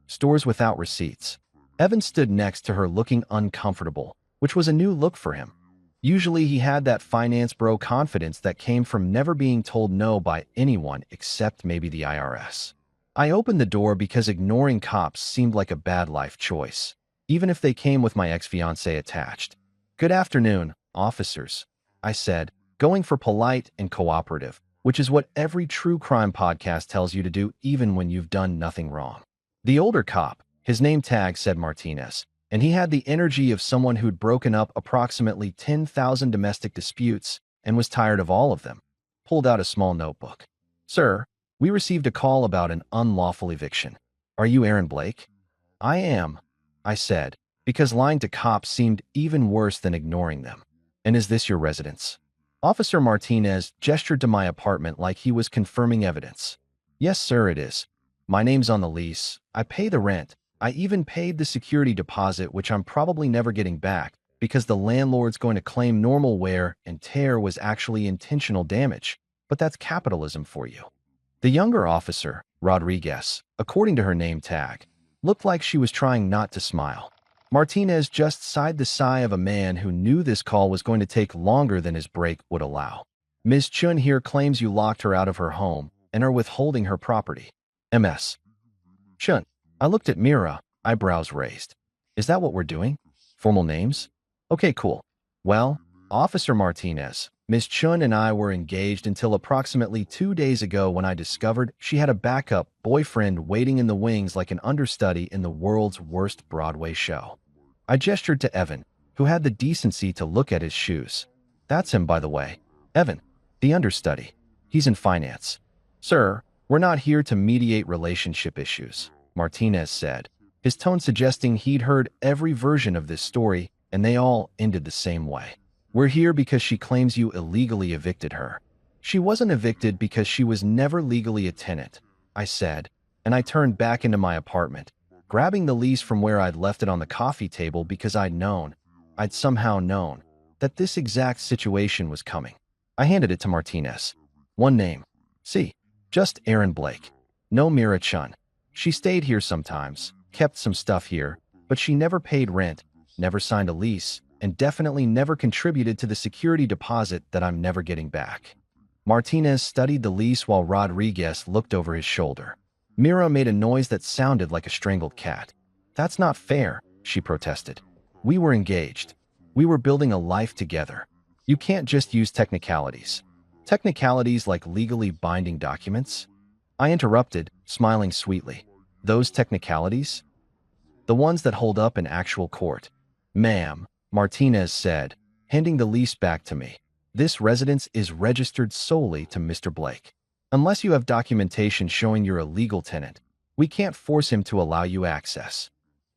Stores without receipts. Evan stood next to her looking uncomfortable, which was a new look for him. Usually he had that finance bro confidence that came from never being told no by anyone except maybe the IRS. I opened the door because ignoring cops seemed like a bad life choice, even if they came with my ex-fiancé attached. "Good afternoon, officers," I said, going for polite and cooperative, which is what every true crime podcast tells you to do even when you've done nothing wrong. The older cop, his name tag said Martinez, and he had the energy of someone who'd broken up approximately 10,000 domestic disputes and was tired of all of them, pulled out a small notebook. "Sir, we received a call about an unlawful eviction. Are you Aaron Blake?" "I am," I said, because lying to cops seemed even worse than ignoring them. "And is this your residence?" Officer Martinez gestured to my apartment like he was confirming evidence. "Yes, sir, it is. My name's on the lease. I pay the rent. I even paid the security deposit, which I'm probably never getting back, because the landlord's going to claim normal wear and tear was actually intentional damage. But that's capitalism for you." The younger officer, Rodriguez, according to her name tag, looked like she was trying not to smile. Martinez just sighed the sigh of a man who knew this call was going to take longer than his break would allow. "Ms. Chun here claims you locked her out of her home and are withholding her property. MS." Chun. I looked at Mira, eyebrows raised. Is that what we're doing? Formal names? Okay, cool. Well, Officer Martinez, Miss Chun and I were engaged until approximately 2 days ago when I discovered she had a backup boyfriend waiting in the wings like an understudy in the world's worst Broadway show. I gestured to Evan, who had the decency to look at his shoes. That's him, by the way. Evan, the understudy. He's in finance. Sir, we're not here to mediate relationship issues, Martinez said, his tone suggesting he'd heard every version of this story and they all ended the same way. We're here because she claims you illegally evicted her. She wasn't evicted because she was never legally a tenant, I said, and I turned back into my apartment, grabbing the lease from where I'd left it on the coffee table because I'd somehow known, that this exact situation was coming. I handed it to Martinez. One name. See, just Erin Blake. No Mira Chun. She stayed here sometimes, kept some stuff here, but she never paid rent, never signed a lease, and definitely never contributed to the security deposit that I'm never getting back. Martinez studied the lease while Rodriguez looked over his shoulder. Mira made a noise that sounded like a strangled cat. That's not fair, she protested. We were engaged. We were building a life together. You can't just use technicalities. Technicalities like legally binding documents? I interrupted, smiling sweetly. Those technicalities? The ones that hold up in actual court. Ma'am, Martinez said, handing the lease back to me. This residence is registered solely to Mr. Blake. Unless you have documentation showing you're a legal tenant, we can't force him to allow you access.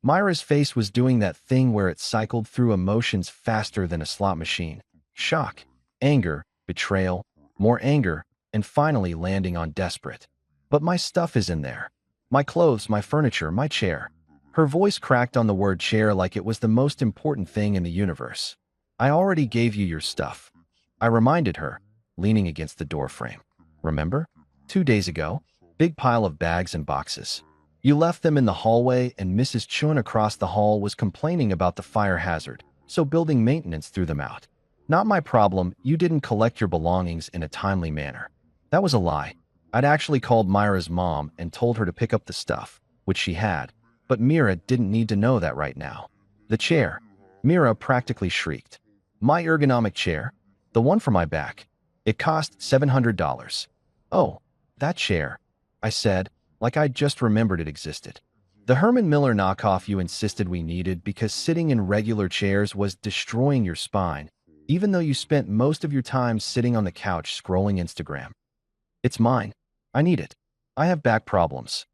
Myra's face was doing that thing where it cycled through emotions faster than a slot machine. Shock, anger, betrayal, more anger, and finally landing on desperate. But my stuff is in there. My clothes, my furniture, my chair. Her voice cracked on the word chair like it was the most important thing in the universe. I already gave you your stuff. I reminded her, leaning against the doorframe. Remember? 2 days ago? Big pile of bags and boxes. You left them in the hallway and Mrs. Chun across the hall was complaining about the fire hazard, so building maintenance threw them out. Not my problem, you didn't collect your belongings in a timely manner. That was a lie. I'd actually called Myra's mom and told her to pick up the stuff, which she had, but Mira didn't need to know that right now. The chair. Mira practically shrieked. My ergonomic chair? The one for my back. It cost $700. Oh, that chair, I said, like I'd just remembered it existed. The Herman Miller knockoff you insisted we needed because sitting in regular chairs was destroying your spine, even though you spent most of your time sitting on the couch scrolling Instagram. It's mine. I need it. I have back problems.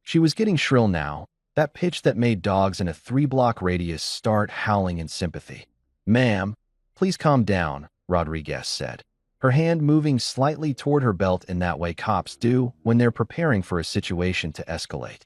She was getting shrill now, that pitch that made dogs in a 3-block radius start howling in sympathy. Ma'am, please calm down, Rodriguez said, her hand moving slightly toward her belt in that way cops do when they're preparing for a situation to escalate.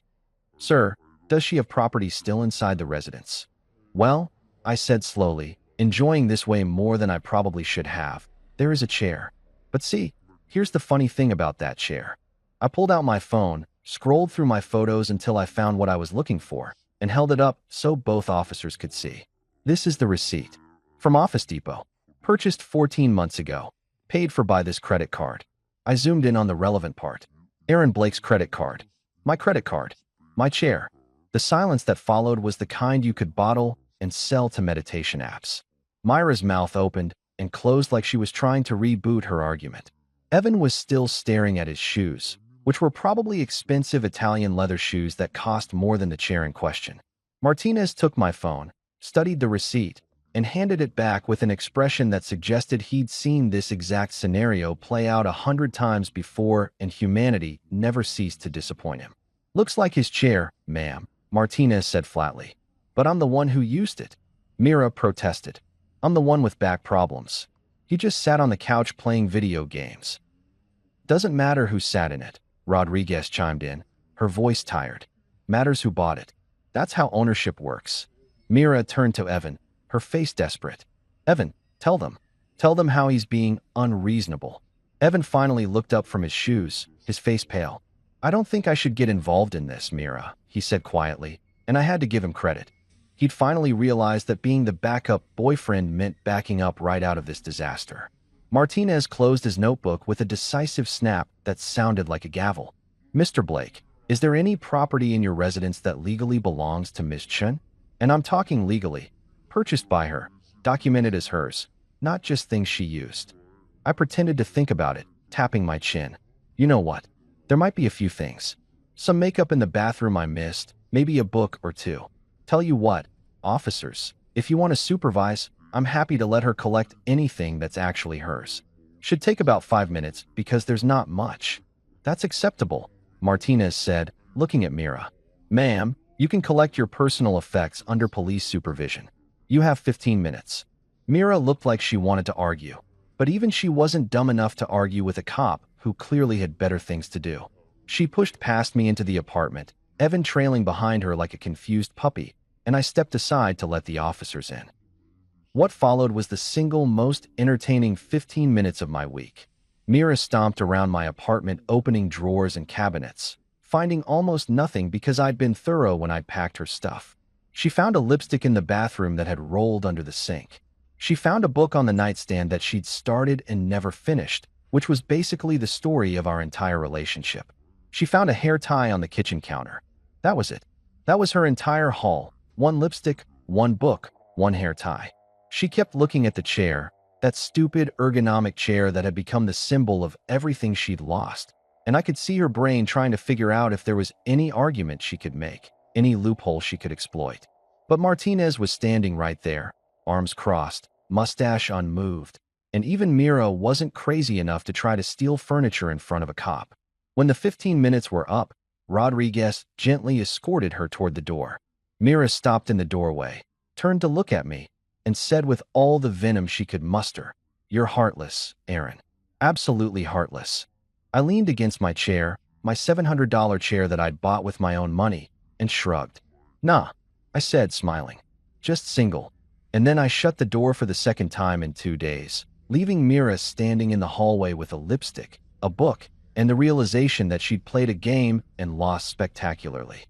Sir, does she have property still inside the residence? Well, I said slowly, enjoying this way more than I probably should have. There is a chair. But see, here's the funny thing about that chair. I pulled out my phone, scrolled through my photos until I found what I was looking for, and held it up so both officers could see. This is the receipt. From Office Depot. Purchased 14 months ago. Paid for by this credit card. I zoomed in on the relevant part. Erin Blake's credit card. My credit card. My chair. The silence that followed was the kind you could bottle and sell to meditation apps. Myra's mouth opened and closed like she was trying to reboot her argument. Evan was still staring at his shoes, which were probably expensive Italian leather shoes that cost more than the chair in question. Martinez took my phone, studied the receipt, and handed it back with an expression that suggested he'd seen this exact scenario play out 100 times before and humanity never ceased to disappoint him. Looks like his chair, ma'am, Martinez said flatly. But I'm the one who used it. Mira protested. I'm the one with back problems. He just sat on the couch playing video games. Doesn't matter who sat in it, Rodriguez chimed in, her voice tired. Matters who bought it. That's how ownership works. Mira turned to Evan, her face desperate. Evan, tell them. Tell them how he's being unreasonable. Evan finally looked up from his shoes, his face pale. I don't think I should get involved in this, Mira, he said quietly, and I had to give him credit. He'd finally realized that being the backup boyfriend meant backing up right out of this disaster. Martinez closed his notebook with a decisive snap that sounded like a gavel. Mr. Blake, Is there any property in your residence that legally belongs to Miss Chen? And I'm talking legally. Purchased by her, documented as hers, not just things she used. I pretended to think about it, tapping my chin. You know what? There might be a few things. Some makeup in the bathroom I missed, maybe a book or two. Tell you what, officers, if you want to supervise, I'm happy to let her collect anything that's actually hers. Should take about 5 minutes because there's not much. That's acceptable, Martinez said, looking at Mira. Ma'am, you can collect your personal effects under police supervision. You have 15 minutes. Mira looked like she wanted to argue, but even she wasn't dumb enough to argue with a cop who clearly had better things to do. She pushed past me into the apartment, Evan trailing behind her like a confused puppy, and I stepped aside to let the officers in. What followed was the single most entertaining 15 minutes of my week. Mira stomped around my apartment opening drawers and cabinets, finding almost nothing because I'd been thorough when I'd packed her stuff. She found a lipstick in the bathroom that had rolled under the sink. She found a book on the nightstand that she'd started and never finished, which was basically the story of our entire relationship. She found a hair tie on the kitchen counter. That was it. That was her entire haul. One lipstick, one book, one hair tie. She kept looking at the chair, that stupid ergonomic chair that had become the symbol of everything she'd lost, and I could see her brain trying to figure out if there was any argument she could make, any loophole she could exploit. But Martinez was standing right there, arms crossed, mustache unmoved, and even Mira wasn't crazy enough to try to steal furniture in front of a cop. When the 15 minutes were up, Rodriguez gently escorted her toward the door. Mira stopped in the doorway, turned to look at me, and said with all the venom she could muster, "You're heartless, Aaron. Absolutely heartless." I leaned against my chair, my $700 chair that I'd bought with my own money, and shrugged. "Nah," I said, smiling. "Just single." And then I shut the door for the second time in 2 days, leaving Mira standing in the hallway with a lipstick, a book, and the realization that she'd played a game and lost spectacularly.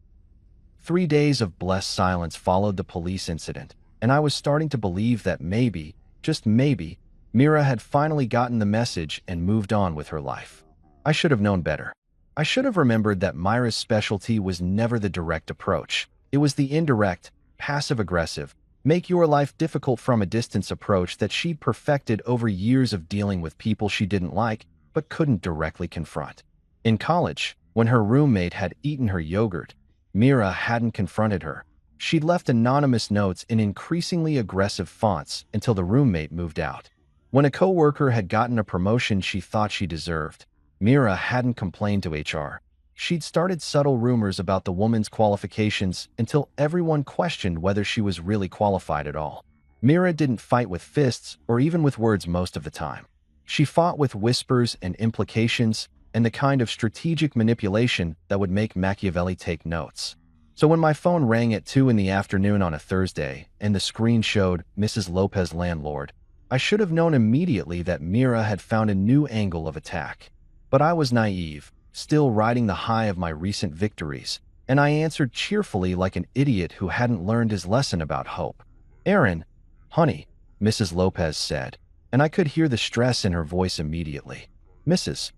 3 days of blessed silence followed the police incident, and I was starting to believe that maybe, just maybe, Mira had finally gotten the message and moved on with her life. I should have known better. I should have remembered that Myra's specialty was never the direct approach. It was the indirect, passive-aggressive, make your life difficult from a distance approach that she'd perfected over years of dealing with people she didn't like but couldn't directly confront. In college, when her roommate had eaten her yogurt, Mira hadn't confronted her. She'd left anonymous notes in increasingly aggressive fonts until the roommate moved out. When a coworker had gotten a promotion she thought she deserved, Mira hadn't complained to HR. She'd started subtle rumors about the woman's qualifications until everyone questioned whether she was really qualified at all. Mira didn't fight with fists or even with words most of the time. She fought with whispers and implications and the kind of strategic manipulation that would make Machiavelli take notes. So when my phone rang at 2 in the afternoon on a Thursday and the screen showed Mrs. Lopez landlord, I should have known immediately that Mira had found a new angle of attack. But I was naive, still riding the high of my recent victories, and I answered cheerfully like an idiot who hadn't learned his lesson about hope. "Aaron, honey," Mrs. Lopez said, and I could hear the stress in her voice immediately. Mrs.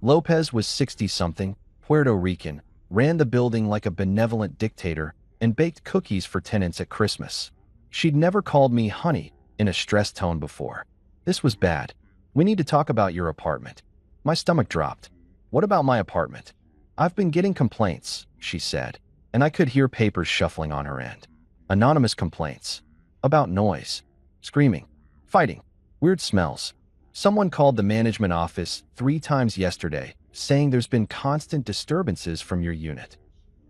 Lopez was 60-something, Puerto Rican, ran the building like a benevolent dictator, and baked cookies for tenants at Christmas. She'd never called me honey in a stressed tone before. This was bad. "We need to talk about your apartment." My stomach dropped. "What about my apartment?" "I've been getting complaints," she said, and I could hear papers shuffling on her end. Anonymous complaints. About noise. Screaming. Fighting. Weird smells. Someone called the management office 3 times yesterday, saying there's been constant disturbances from your unit.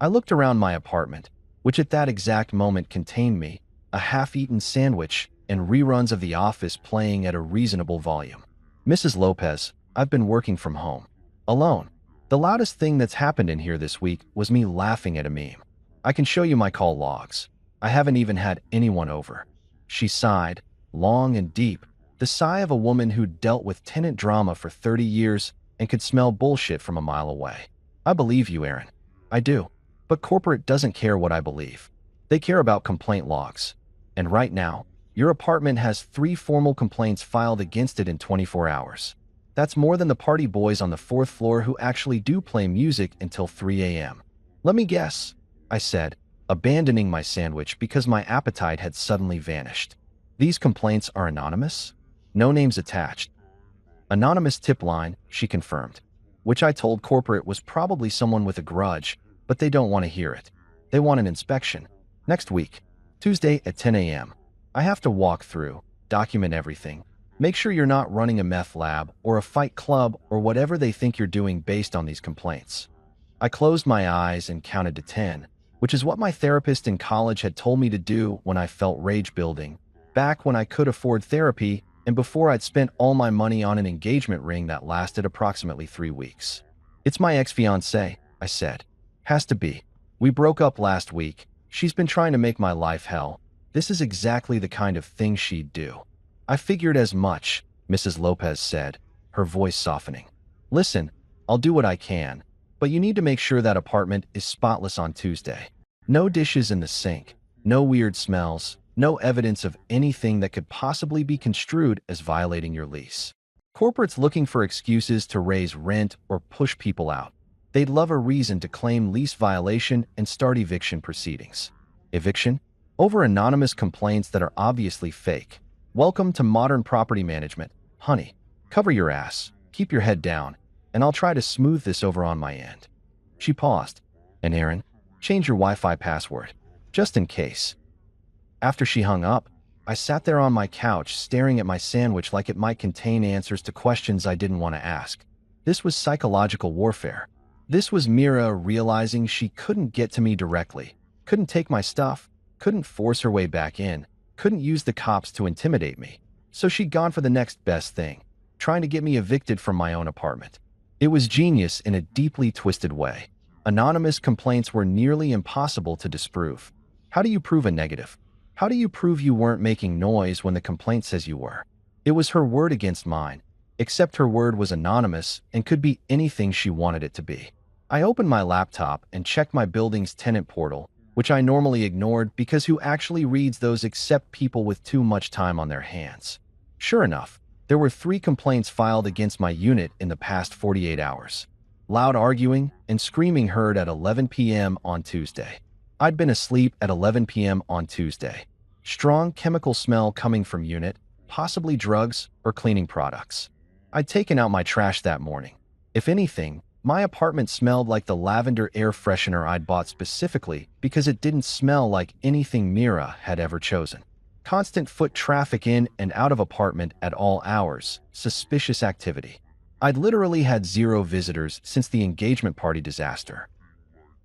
I looked around my apartment, which at that exact moment contained me, a half-eaten sandwich, and reruns of The Office playing at a reasonable volume. "Mrs. Lopez, I've been working from home. Alone. The loudest thing that's happened in here this week was me laughing at a meme. I can show you my call logs. I haven't even had anyone over." She sighed, long and deep, the sigh of a woman who'd dealt with tenant drama for 30 years and could smell bullshit from a mile away. "I believe you, Aaron. I do. But corporate doesn't care what I believe. They care about complaint logs. And right now, your apartment has 3 formal complaints filed against it in 24 hours. That's more than the party boys on the fourth floor who actually do play music until 3 a.m. Let me guess, I said, abandoning my sandwich because my appetite had suddenly vanished. These complaints are anonymous? No names attached. Anonymous tip line, she confirmed, which I told corporate was probably someone with a grudge, but they don't want to hear it. They want an inspection. Next week, Tuesday at 10 a.m. I have to walk through, document everything. Make sure you're not running a meth lab or a fight club or whatever they think you're doing based on these complaints. I closed my eyes and counted to 10, which is what my therapist in college had told me to do when I felt rage building, back when I could afford therapy and before I'd spent all my money on an engagement ring that lasted approximately 3 weeks. It's my ex-fiancée, I said. Has to be. We broke up last week. She's been trying to make my life hell. This is exactly the kind of thing she'd do. I figured as much, Mrs. Lopez said, her voice softening. Listen, I'll do what I can, but you need to make sure that apartment is spotless on Tuesday. No dishes in the sink, no weird smells, no evidence of anything that could possibly be construed as violating your lease. Corporate's looking for excuses to raise rent or push people out. They'd love a reason to claim lease violation and start eviction proceedings. Eviction? Over anonymous complaints that are obviously fake. Welcome to modern property management. Honey, cover your ass, keep your head down, and I'll try to smooth this over on my end. She paused. And Aaron, change your Wi-Fi password, just in case. After she hung up, I sat there on my couch staring at my sandwich like it might contain answers to questions I didn't want to ask. This was psychological warfare. This was Mira realizing she couldn't get to me directly, couldn't take my stuff, couldn't force her way back in, couldn't use the cops to intimidate me. So she'd gone for the next best thing, trying to get me evicted from my own apartment. It was genius in a deeply twisted way. Anonymous complaints were nearly impossible to disprove. How do you prove a negative? How do you prove you weren't making noise when the complaint says you were? It was her word against mine, except her word was anonymous and could be anything she wanted it to be. I opened my laptop and checked my building's tenant portal, which I normally ignored because who actually reads those except people with too much time on their hands? Sure enough, there were 3 complaints filed against my unit in the past 48 hours. Loud arguing and screaming heard at 11 p.m. on Tuesday. I'd been asleep at 11 p.m. on Tuesday. Strong chemical smell coming from unit, possibly drugs or cleaning products. I'd taken out my trash that morning. If anything, my apartment smelled like the lavender air freshener I'd bought specifically because it didn't smell like anything Mira had ever chosen. Constant foot traffic in and out of apartment at all hours, suspicious activity. I'd literally had 0 visitors since the engagement party disaster.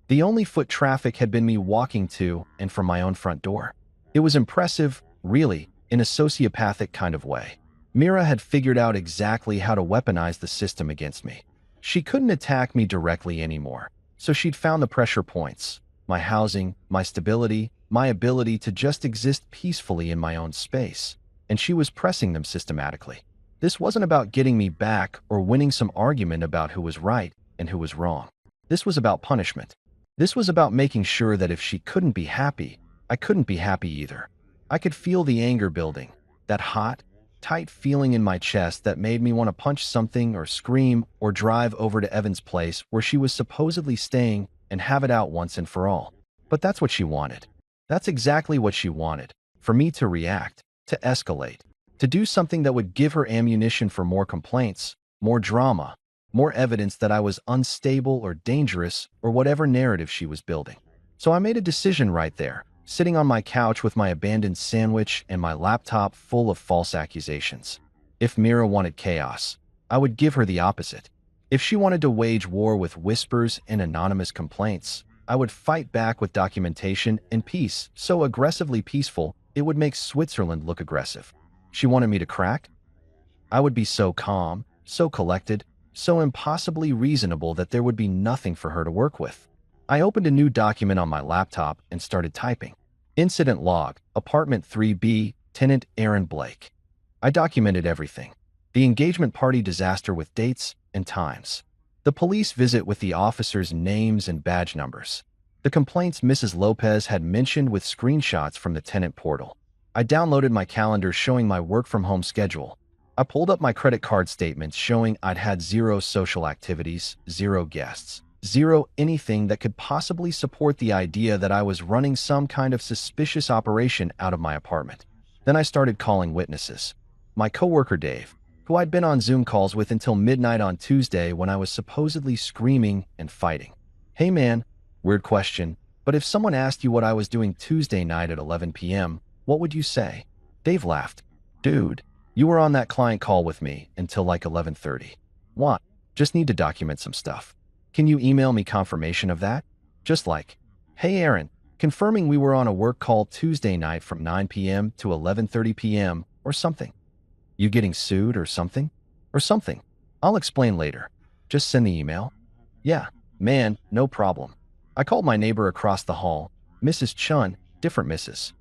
The only foot traffic had been me walking to and from my own front door. It was impressive, really, in a sociopathic kind of way. Mira had figured out exactly how to weaponize the system against me. She couldn't attack me directly anymore, so she'd found the pressure points: my housing, my stability, my ability to just exist peacefully in my own space, and she was pressing them systematically. This wasn't about getting me back or winning some argument about who was right and who was wrong. This was about punishment. This was about making sure that if she couldn't be happy, I couldn't be happy either. I could feel the anger building, that hot, tight feeling in my chest that made me want to punch something or scream or drive over to Evan's place where she was supposedly staying and have it out once and for all. But that's what she wanted. That's exactly what she wanted, for me to react, to escalate, to do something that would give her ammunition for more complaints, more drama, more evidence that I was unstable or dangerous or whatever narrative she was building. So I made a decision right there, sitting on my couch with my abandoned sandwich and my laptop full of false accusations. If Mira wanted chaos, I would give her the opposite. If she wanted to wage war with whispers and anonymous complaints, I would fight back with documentation and peace, so aggressively peaceful it would make Switzerland look aggressive. She wanted me to crack? I would be so calm, so collected, so impossibly reasonable that there would be nothing for her to work with. I opened a new document on my laptop and started typing. Incident log, apartment 3B, tenant Aaron Blake. I documented everything. The engagement party disaster with dates and times. The police visit with the officers' names and badge numbers. The complaints Mrs. Lopez had mentioned with screenshots from the tenant portal. I downloaded my calendar showing my work-from-home schedule. I pulled up my credit card statements showing I'd had zero social activities, zero guests, zero anything that could possibly support the idea that I was running some kind of suspicious operation out of my apartment. Then I started calling witnesses. My coworker Dave, who I'd been on Zoom calls with until midnight on Tuesday when I was supposedly screaming and fighting. Hey man, weird question, but if someone asked you what I was doing Tuesday night at 11 p.m., what would you say? Dave laughed. Dude, you were on that client call with me until like 11:30. What? Just need to document some stuff. Can you email me confirmation of that? Just like, hey Aaron, confirming we were on a work call Tuesday night from 9 p.m. to 11:30 p.m. or something. You getting sued or something? Or something. I'll explain later. Just send the email. Yeah, man, no problem. I called my neighbor across the hall, Mrs. Chun, different Mrs.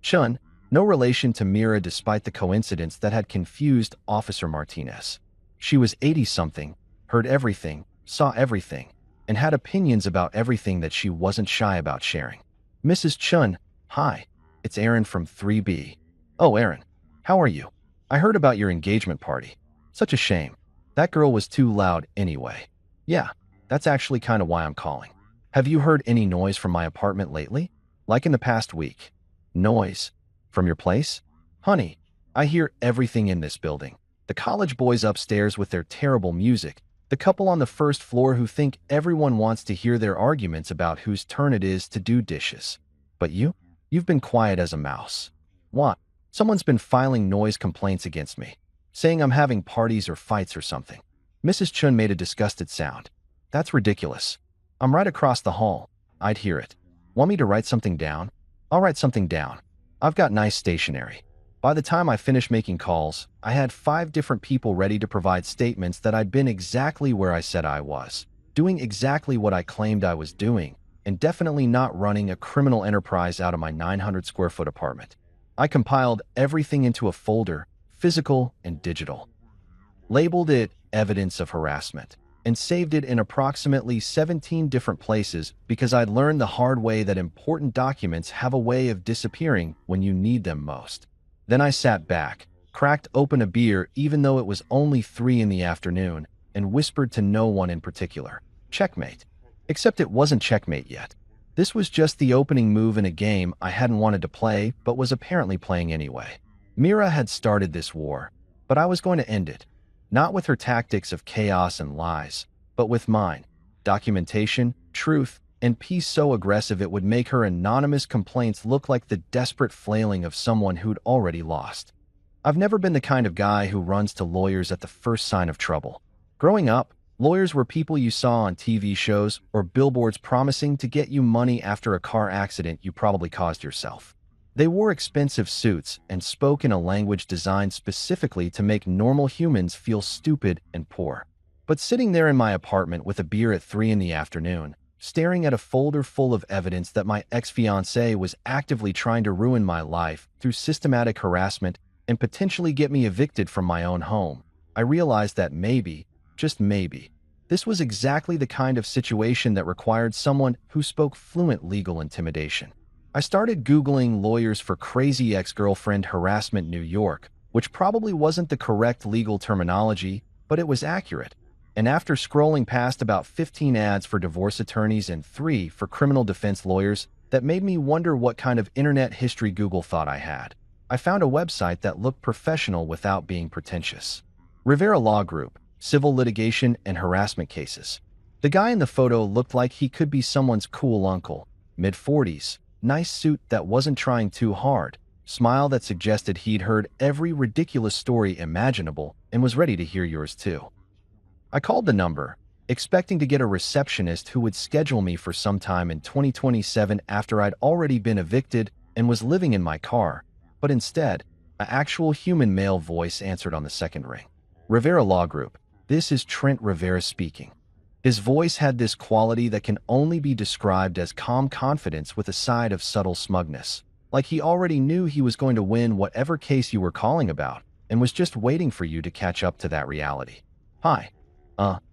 Chun, no relation to Mira despite the coincidence that had confused Officer Martinez. She was 80-something, heard everything, saw everything, and had opinions about everything that she wasn't shy about sharing. Mrs. Chun, hi, it's Aaron from 3B. Oh, Aaron, how are you? I heard about your engagement party. Such a shame. That girl was too loud anyway. Yeah, that's actually kind of why I'm calling. Have you heard any noise from my apartment lately? Like in the past week? Noise? From your place? Honey, I hear everything in this building. The college boys upstairs with their terrible music, the couple on the first floor who think everyone wants to hear their arguments about whose turn it is to do dishes. But you've been quiet as a mouse. What? Someone's been filing noise complaints against me, saying I'm having parties or fights or something. Mrs. Chun made a disgusted sound. That's ridiculous. I'm right across the hall. I'd hear it. Want me to write something down? I'll write something down. I've got nice stationery. By the time I finished making calls, I had 5 different people ready to provide statements that I'd been exactly where I said I was, doing exactly what I claimed I was doing, and definitely not running a criminal enterprise out of my 900 square foot apartment. I compiled everything into a folder, physical and digital, labeled it evidence of harassment, and saved it in approximately 17 different places because I'd learned the hard way that important documents have a way of disappearing when you need them most. Then I sat back, cracked open a beer even though it was only 3 in the afternoon, and whispered to no one in particular, checkmate. Except it wasn't checkmate yet. This was just the opening move in a game I hadn't wanted to play but was apparently playing anyway. Mira had started this war, but I was going to end it. Not with her tactics of chaos and lies, but with mine. Documentation, truth, and peace so aggressive it would make her anonymous complaints look like the desperate flailing of someone who'd already lost. I've never been the kind of guy who runs to lawyers at the first sign of trouble. Growing up, lawyers were people you saw on TV shows or billboards promising to get you money after a car accident you probably caused yourself. They wore expensive suits and spoke in a language designed specifically to make normal humans feel stupid and poor. But sitting there in my apartment with a beer at 3 in the afternoon, staring at a folder full of evidence that my ex-fiancée was actively trying to ruin my life through systematic harassment and potentially get me evicted from my own home, I realized that maybe, just maybe, this was exactly the kind of situation that required someone who spoke fluent legal intimidation. I started Googling lawyers for crazy ex-girlfriend harassment New York, which probably wasn't the correct legal terminology, but it was accurate. And after scrolling past about 15 ads for divorce attorneys and 3 for criminal defense lawyers, that made me wonder what kind of internet history Google thought I had. I found a website that looked professional without being pretentious. Rivera Law Group. Civil litigation and harassment cases. The guy in the photo looked like he could be someone's cool uncle, mid-40s, nice suit that wasn't trying too hard, smile that suggested he'd heard every ridiculous story imaginable and was ready to hear yours too. I called the number, expecting to get a receptionist who would schedule me for some time in 2027 after I'd already been evicted and was living in my car, but instead, an actual human male voice answered on the second ring. Rivera Law Group. This is Trent Rivera speaking. His voice had this quality that can only be described as calm confidence with a side of subtle smugness, like he already knew he was going to win whatever case you were calling about and was just waiting for you to catch up to that reality. Hi.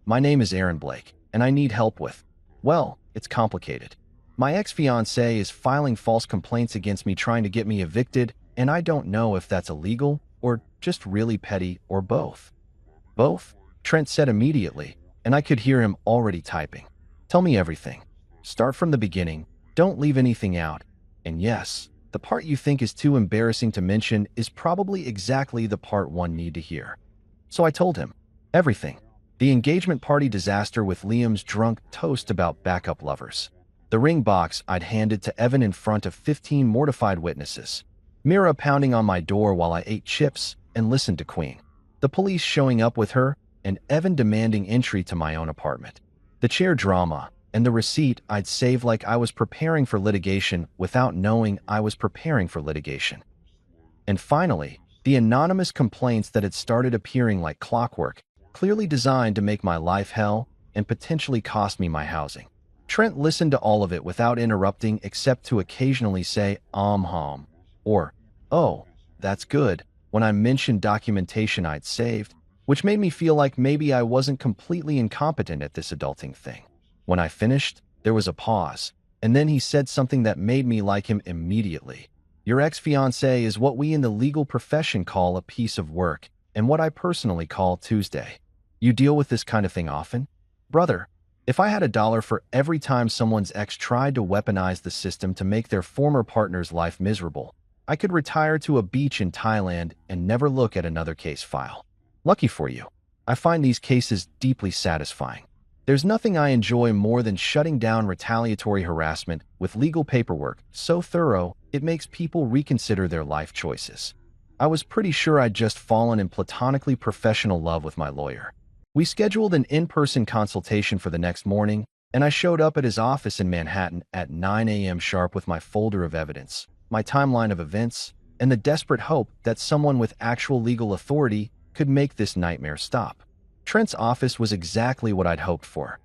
My name is Aaron Blake, and I need help with, well, it's complicated. My ex-fiancée is filing false complaints against me trying to get me evicted, and I don't know if that's illegal or just really petty, or both? Both, Trent said immediately, and I could hear him already typing. Tell me everything. Start from the beginning. Don't leave anything out. And yes, the part you think is too embarrassing to mention is probably exactly the part one need to hear. So I told him everything. The engagement party disaster with Liam's drunk toast about backup lovers. The ring box I'd handed to Evan in front of 15 mortified witnesses. Mira pounding on my door while I ate chips and listened to Queen. The police showing up with her, and Evan demanding entry to my own apartment. The chair drama, and the receipt I'd saved like I was preparing for litigation without knowing I was preparing for litigation. And finally, the anonymous complaints that had started appearing like clockwork, clearly designed to make my life hell and potentially cost me my housing. Trent listened to all of it without interrupting except to occasionally say, hum, or, oh, that's good, when I mentioned documentation I'd saved, which made me feel like maybe I wasn't completely incompetent at this adulting thing. When I finished, there was a pause, and then he said something that made me like him immediately. Your ex-fiancé is what we in the legal profession call a piece of work, and what I personally call Tuesday. You deal with this kind of thing often? Brother, if I had $1 for every time someone's ex tried to weaponize the system to make their former partner's life miserable, I could retire to a beach in Thailand and never look at another case file. Lucky for you. I find these cases deeply satisfying. There's nothing I enjoy more than shutting down retaliatory harassment with legal paperwork so thorough it makes people reconsider their life choices. I was pretty sure I'd just fallen in platonically professional love with my lawyer. We scheduled an in-person consultation for the next morning, and I showed up at his office in Manhattan at 9 a.m. sharp with my folder of evidence, my timeline of events, and the desperate hope that someone with actual legal authority could make this nightmare stop. Trent's office was exactly what I'd hoped for.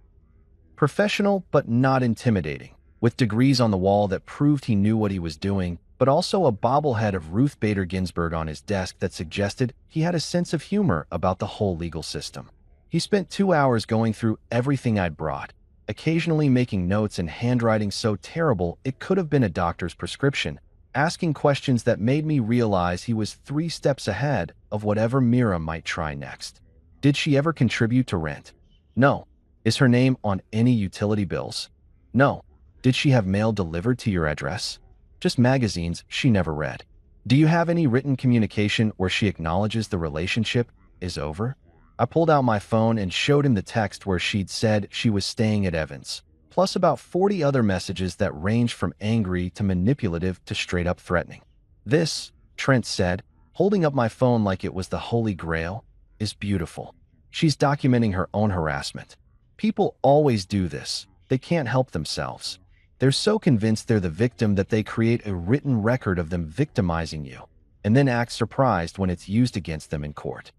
Professional but not intimidating, with degrees on the wall that proved he knew what he was doing, but also a bobblehead of Ruth Bader Ginsburg on his desk that suggested he had a sense of humor about the whole legal system. He spent 2 hours going through everything I'd brought, occasionally making notes in handwriting so terrible it could have been a doctor's prescription, asking questions that made me realize he was 3 steps ahead of whatever Mira might try next. Did she ever contribute to rent? No. Is her name on any utility bills? No. Did she have mail delivered to your address? Just magazines she never read. Do you have any written communication where she acknowledges the relationship is over? I pulled out my phone and showed him the text where she'd said she was staying at Evans, plus about 40 other messages that ranged from angry to manipulative to straight-up threatening. This, Trent said, holding up my phone like it was the Holy Grail, is beautiful. She's documenting her own harassment. People always do this. They can't help themselves. They're so convinced they're the victim that they create a written record of them victimizing you, and then act surprised when it's used against them in court.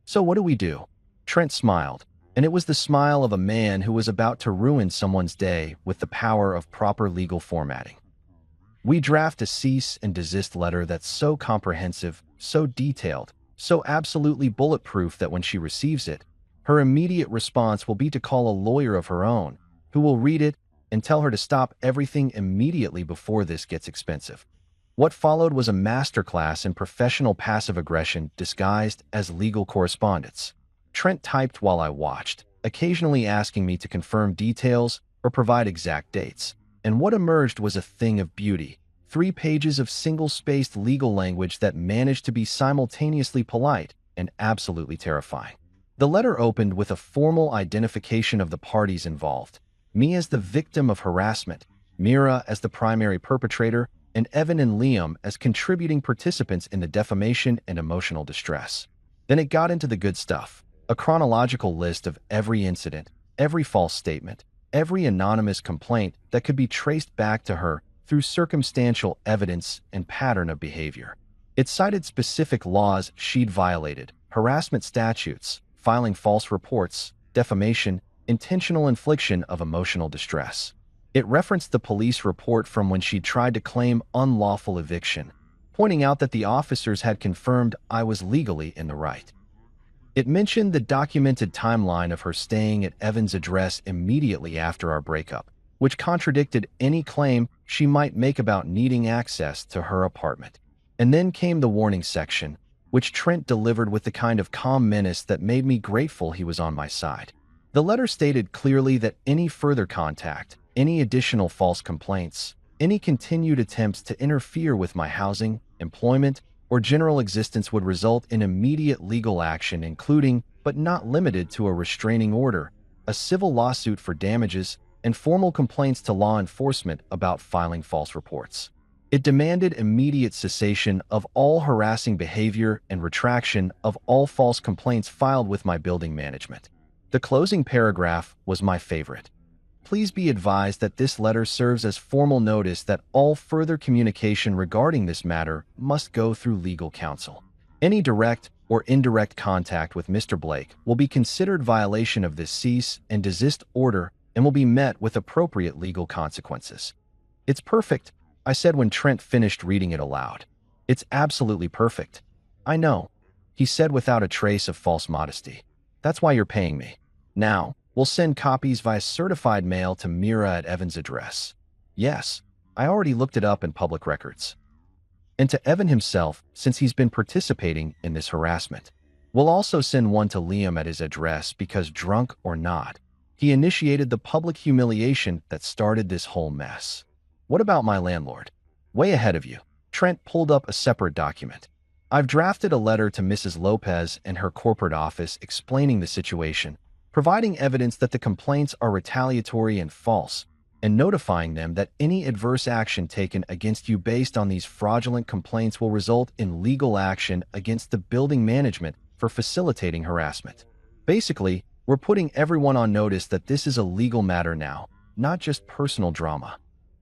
So what do we do? Trent smiled, and it was the smile of a man who was about to ruin someone's day with the power of proper legal formatting. We draft a cease and desist letter that's so comprehensive, so detailed, so absolutely bulletproof that when she receives it, her immediate response will be to call a lawyer of her own, who will read it and tell her to stop everything immediately before this gets expensive. What followed was a masterclass in professional passive aggression disguised as legal correspondence. Trent typed while I watched, occasionally asking me to confirm details or provide exact dates. And what emerged was a thing of beauty. 3 pages of single-spaced legal language that managed to be simultaneously polite and absolutely terrifying. The letter opened with a formal identification of the parties involved. Me as the victim of harassment, Mira as the primary perpetrator, and Evan and Liam as contributing participants in the defamation and emotional distress. Then it got into the good stuff. A chronological list of every incident, every false statement, every anonymous complaint that could be traced back to her through circumstantial evidence and pattern of behavior. It cited specific laws she'd violated, harassment statutes, filing false reports, defamation, intentional infliction of emotional distress. It referenced the police report from when she'd tried to claim unlawful eviction, pointing out that the officers had confirmed I was legally in the right. It mentioned the documented timeline of her staying at Evan's address immediately after our breakup, which contradicted any claim she might make about needing access to her apartment. And then came the warning section. which Trent delivered with the kind of calm menace that made me grateful he was on my side. The letter stated clearly that any further contact, any additional false complaints, any continued attempts to interfere with my housing, employment, or general existence would result in immediate legal action, including, but not limited to, a restraining order, a civil lawsuit for damages, and formal complaints to law enforcement about filing false reports. It demanded immediate cessation of all harassing behavior and retraction of all false complaints filed with my building management. The closing paragraph was my favorite. Please be advised that this letter serves as formal notice that all further communication regarding this matter must go through legal counsel. Any direct or indirect contact with Mr. Blake will be considered violation of this cease and desist order and will be met with appropriate legal consequences. It's perfect, I said when Trent finished reading it aloud. It's absolutely perfect. I know, he said without a trace of false modesty. That's why you're paying me. Now, we'll send copies via certified mail to Mira at Evan's address. Yes, I already looked it up in public records. And to Evan himself, since he's been participating in this harassment. We'll also send one to Liam at his address because, drunk or not, he initiated the public humiliation that started this whole mess. What about my landlord? Way ahead of you. Trent pulled up a separate document. I've drafted a letter to Mrs. Lopez and her corporate office explaining the situation, providing evidence that the complaints are retaliatory and false, and notifying them that any adverse action taken against you based on these fraudulent complaints will result in legal action against the building management for facilitating harassment. Basically, we're putting everyone on notice that this is a legal matter now, not just personal drama.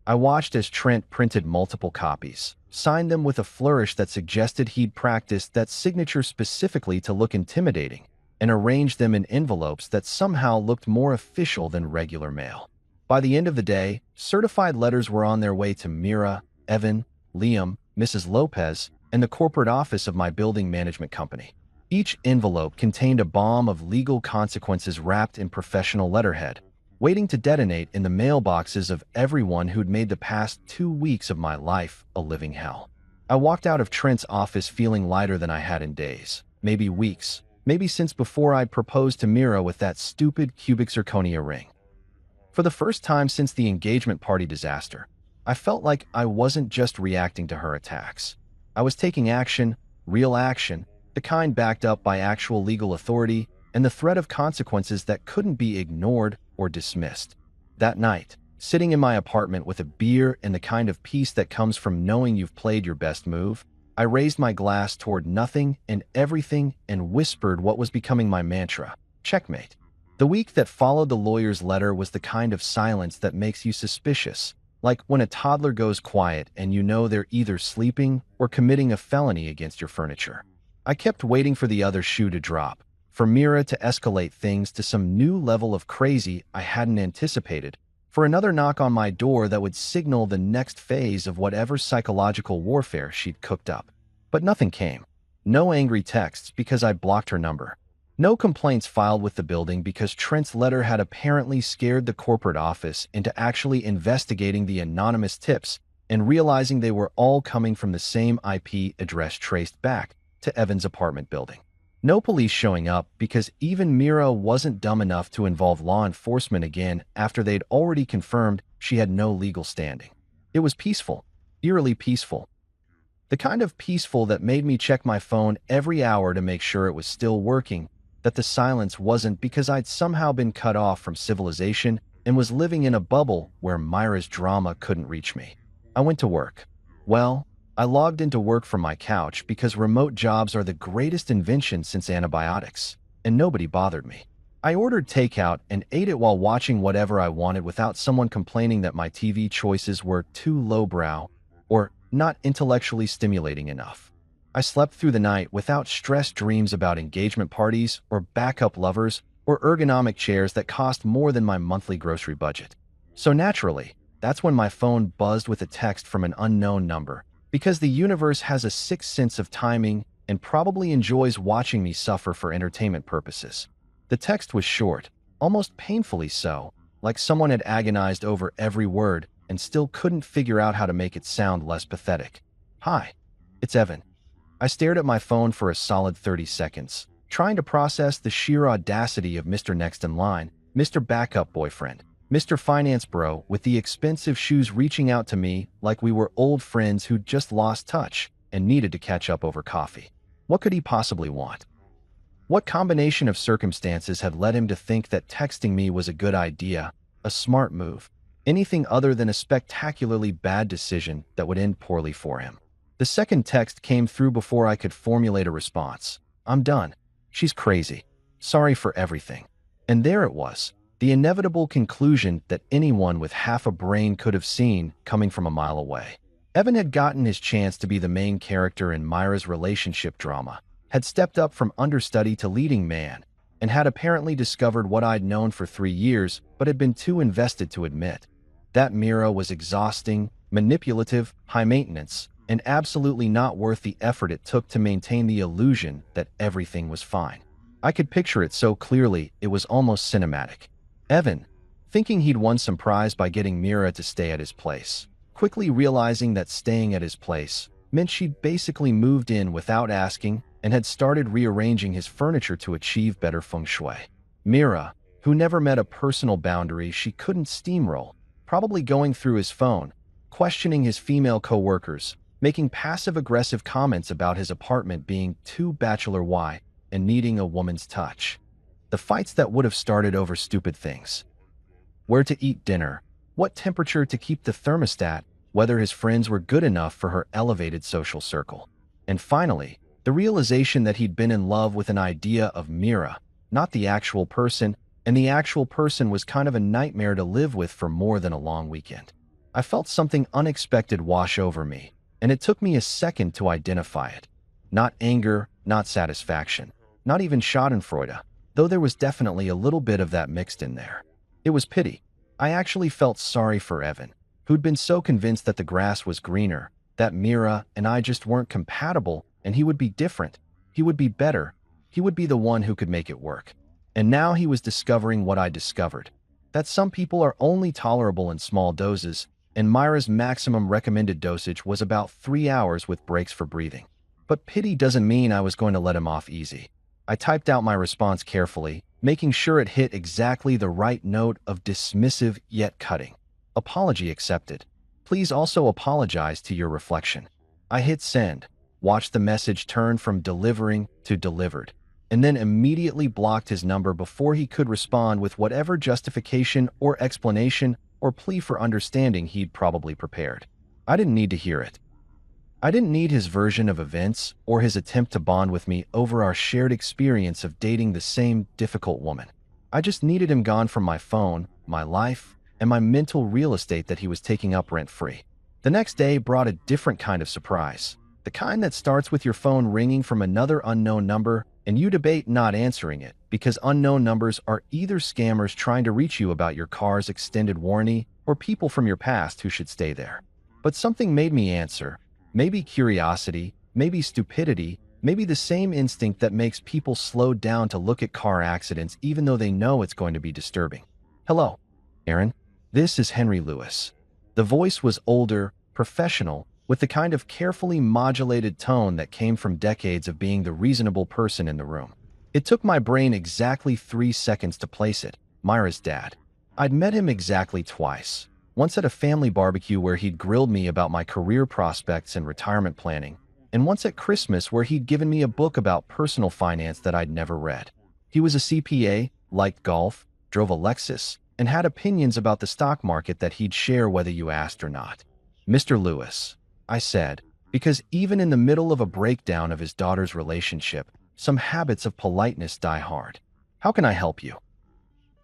I watched as Trent printed multiple copies, signed them with a flourish that suggested he'd practiced that signature specifically to look intimidating, and arranged them in envelopes that somehow looked more official than regular mail. By the end of the day, certified letters were on their way to Mira, Evan, Liam, Mrs. Lopez, and the corporate office of my building management company. Each envelope contained a bomb of legal consequences wrapped in professional letterhead, waiting to detonate in the mailboxes of everyone who'd made the past 2 weeks of my life a living hell. I walked out of Trent's office feeling lighter than I had in days, maybe weeks, maybe since before I'd proposed to Mira with that stupid cubic zirconia ring. For the first time since the engagement party disaster, I felt like I wasn't just reacting to her attacks. I was taking action, real action, the kind backed up by actual legal authority and the threat of consequences that couldn't be ignored or dismissed. That night, sitting in my apartment with a beer and the kind of peace that comes from knowing you've played your best move, I raised my glass toward nothing and everything and whispered what was becoming my mantra: checkmate. The week that followed the lawyer's letter was the kind of silence that makes you suspicious, like when a toddler goes quiet and you know they're either sleeping or committing a felony against your furniture. I kept waiting for the other shoe to drop, for Mira to escalate things to some new level of crazy I hadn't anticipated, for another knock on my door that would signal the next phase of whatever psychological warfare she'd cooked up. But nothing came. No angry texts because I blocked her number. No complaints filed with the building because Trent's letter had apparently scared the corporate office into actually investigating the anonymous tips and realizing they were all coming from the same IP address traced back to Evan's apartment building. No police showing up because even Mira wasn't dumb enough to involve law enforcement again after they'd already confirmed she had no legal standing. It was peaceful, eerily peaceful. The kind of peaceful that made me check my phone every hour to make sure it was still working, that the silence wasn't because I'd somehow been cut off from civilization and was living in a bubble where Myra's drama couldn't reach me. I went to work. Well, I logged into work from my couch because remote jobs are the greatest invention since antibiotics, and nobody bothered me. I ordered takeout and ate it while watching whatever I wanted without someone complaining that my TV choices were too lowbrow or not intellectually stimulating enough. I slept through the night without stressed dreams about engagement parties or backup lovers or ergonomic chairs that cost more than my monthly grocery budget. So naturally, that's when my phone buzzed with a text from an unknown number, because the universe has a sixth sense of timing and probably enjoys watching me suffer for entertainment purposes. The text was short, almost painfully so, like someone had agonized over every word and still couldn't figure out how to make it sound less pathetic. Hi, it's Evan. I stared at my phone for a solid 30 seconds, trying to process the sheer audacity of Mr. Next in Line, Mr. Backup Boyfriend, Mr. Finance Bro with the expensive shoes reaching out to me like we were old friends who'd just lost touch and needed to catch up over coffee. What could he possibly want? What combination of circumstances had led him to think that texting me was a good idea, a smart move, anything other than a spectacularly bad decision that would end poorly for him? The second text came through before I could formulate a response. I'm done. She's crazy. Sorry for everything. And there it was, the inevitable conclusion that anyone with half a brain could have seen coming from a mile away. Evan had gotten his chance to be the main character in Myra's relationship drama, had stepped up from understudy to leading man, and had apparently discovered what I'd known for 3 years but had been too invested to admit. That Myra was exhausting, manipulative, high maintenance, and absolutely not worth the effort it took to maintain the illusion that everything was fine. I could picture it so clearly it was almost cinematic. Evan, thinking he'd won some prize by getting Myra to stay at his place, quickly realizing that staying at his place meant she'd basically moved in without asking and had started rearranging his furniture to achieve better feng shui. Myra, who never met a personal boundary she couldn't steamroll, probably going through his phone, questioning his female co-workers, making passive-aggressive comments about his apartment being too bachelor Y and needing a woman's touch. The fights that would have started over stupid things. Where to eat dinner, what temperature to keep the thermostat, whether his friends were good enough for her elevated social circle. And finally, the realization that he'd been in love with an idea of Myra, not the actual person, and the actual person was kind of a nightmare to live with for more than a long weekend. I felt something unexpected wash over me, and it took me a second to identify it. Not anger, not satisfaction, not even schadenfreude, though there was definitely a little bit of that mixed in there. It was pity. I actually felt sorry for Evan, who'd been so convinced that the grass was greener, that Myra and I just weren't compatible, and he would be different. He would be better. He would be the one who could make it work. And now he was discovering what I discovered, that some people are only tolerable in small doses, and Myra's maximum recommended dosage was about 3 hours with breaks for breathing. But pity doesn't mean I was going to let him off easy. I typed out my response carefully, making sure it hit exactly the right note of dismissive yet cutting. Apology accepted. Please also apologize to your reflection. I hit send, watched the message turn from delivering to delivered, and then immediately blocked his number before he could respond with whatever justification or explanation or plea for understanding he'd probably prepared. I didn't need to hear it. I didn't need his version of events or his attempt to bond with me over our shared experience of dating the same difficult woman. I just needed him gone from my phone, my life, and my mental real estate that he was taking up rent-free. The next day brought a different kind of surprise. The kind that starts with your phone ringing from another unknown number and you debate not answering it because unknown numbers are either scammers trying to reach you about your car's extended warranty or people from your past who should stay there. But something made me answer. Maybe curiosity, maybe stupidity, maybe the same instinct that makes people slow down to look at car accidents even though they know it's going to be disturbing. Hello, Aaron. This is Henry Lewis. The voice was older, professional, with the kind of carefully modulated tone that came from decades of being the reasonable person in the room. It took my brain exactly 3 seconds to place it. Myra's dad. I'd met him exactly twice. Once at a family barbecue where he'd grilled me about my career prospects and retirement planning, and once at Christmas where he'd given me a book about personal finance that I'd never read. He was a CPA, liked golf, drove a Lexus, and had opinions about the stock market that he'd share whether you asked or not. Mr. Lewis, I said, because even in the middle of a breakdown of his daughter's relationship, some habits of politeness die hard. How can I help you?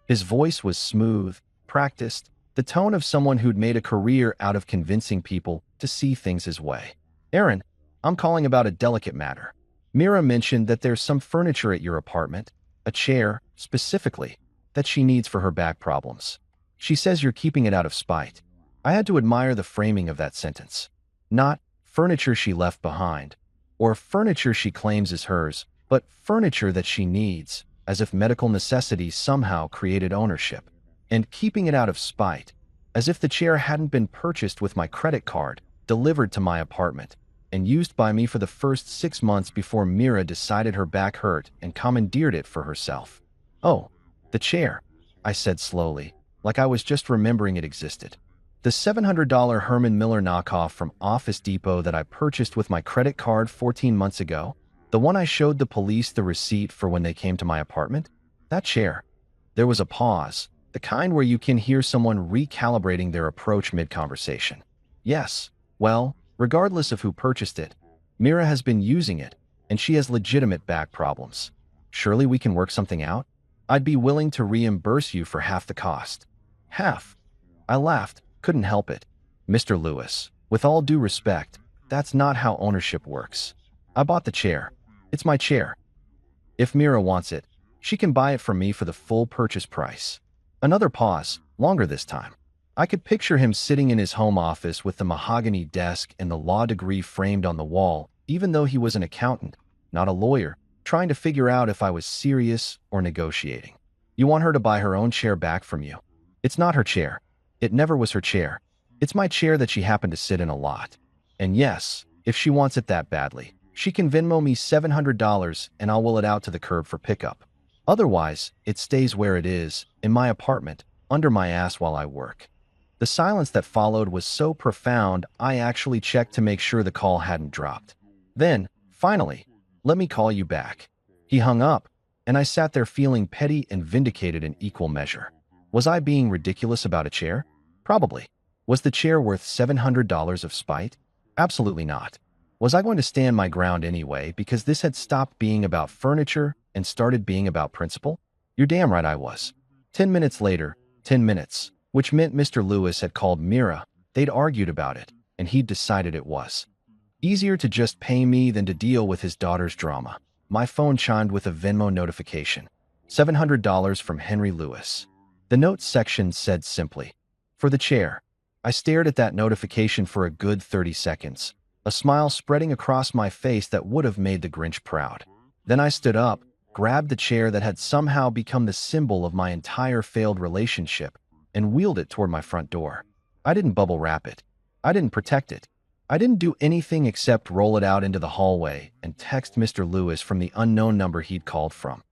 His voice was smooth, practiced, the tone of someone who'd made a career out of convincing people to see things his way. Aaron, I'm calling about a delicate matter. Myra mentioned that there's some furniture at your apartment, a chair, specifically, that she needs for her back problems. She says you're keeping it out of spite. I had to admire the framing of that sentence. Not furniture she left behind, or furniture she claims is hers, but furniture that she needs, as if medical necessity somehow created ownership. And keeping it out of spite, as if the chair hadn't been purchased with my credit card, delivered to my apartment. and used by me for the first 6 months before Mira decided her back hurt and commandeered it for herself. Oh, the chair, I said slowly, like I was just remembering it existed. The $700 Herman Miller knockoff from Office Depot that I purchased with my credit card 14 months ago? The one I showed the police the receipt for when they came to my apartment? That chair. There was a pause, the kind where you can hear someone recalibrating their approach mid-conversation. Yes, well, regardless of who purchased it, Mira has been using it, and she has legitimate back problems. Surely we can work something out? I'd be willing to reimburse you for half the cost. Half? I laughed, couldn't help it. Mr. Lewis, with all due respect, that's not how ownership works. I bought the chair. It's my chair. If Mira wants it, she can buy it from me for the full purchase price. Another pause, longer this time. I could picture him sitting in his home office with the mahogany desk and the law degree framed on the wall, even though he was an accountant, not a lawyer, trying to figure out if I was serious or negotiating. You want her to buy her own chair back from you. It's not her chair. It never was her chair. It's my chair that she happened to sit in a lot. And yes, if she wants it that badly, she can Venmo me $700 and I'll will it out to the curb for pickup. Otherwise, it stays where it is, in my apartment, under my ass while I work. The silence that followed was so profound, I actually checked to make sure the call hadn't dropped. Then, finally, let me call you back. He hung up, and I sat there feeling petty and vindicated in equal measure. Was I being ridiculous about a chair? Probably. Was the chair worth $700 of spite? Absolutely not. Was I going to stand my ground anyway because this had stopped being about furniture and started being about principle? You're damn right I was. 10 minutes later, 10 minutes, which meant Mr. Lewis had called Mira, they'd argued about it, and he'd decided it was easier to just pay me than to deal with his daughter's drama. My phone chimed with a Venmo notification. $700 from Henry Lewis. The notes section said simply, "For the chair." I stared at that notification for a good 30 seconds, a smile spreading across my face that would have made the Grinch proud. Then I stood up, grabbed the chair that had somehow become the symbol of my entire failed relationship, and wheeled it toward my front door. I didn't bubble wrap it. I didn't protect it. I didn't do anything except roll it out into the hallway and text Mr. Lewis from the unknown number he'd called from.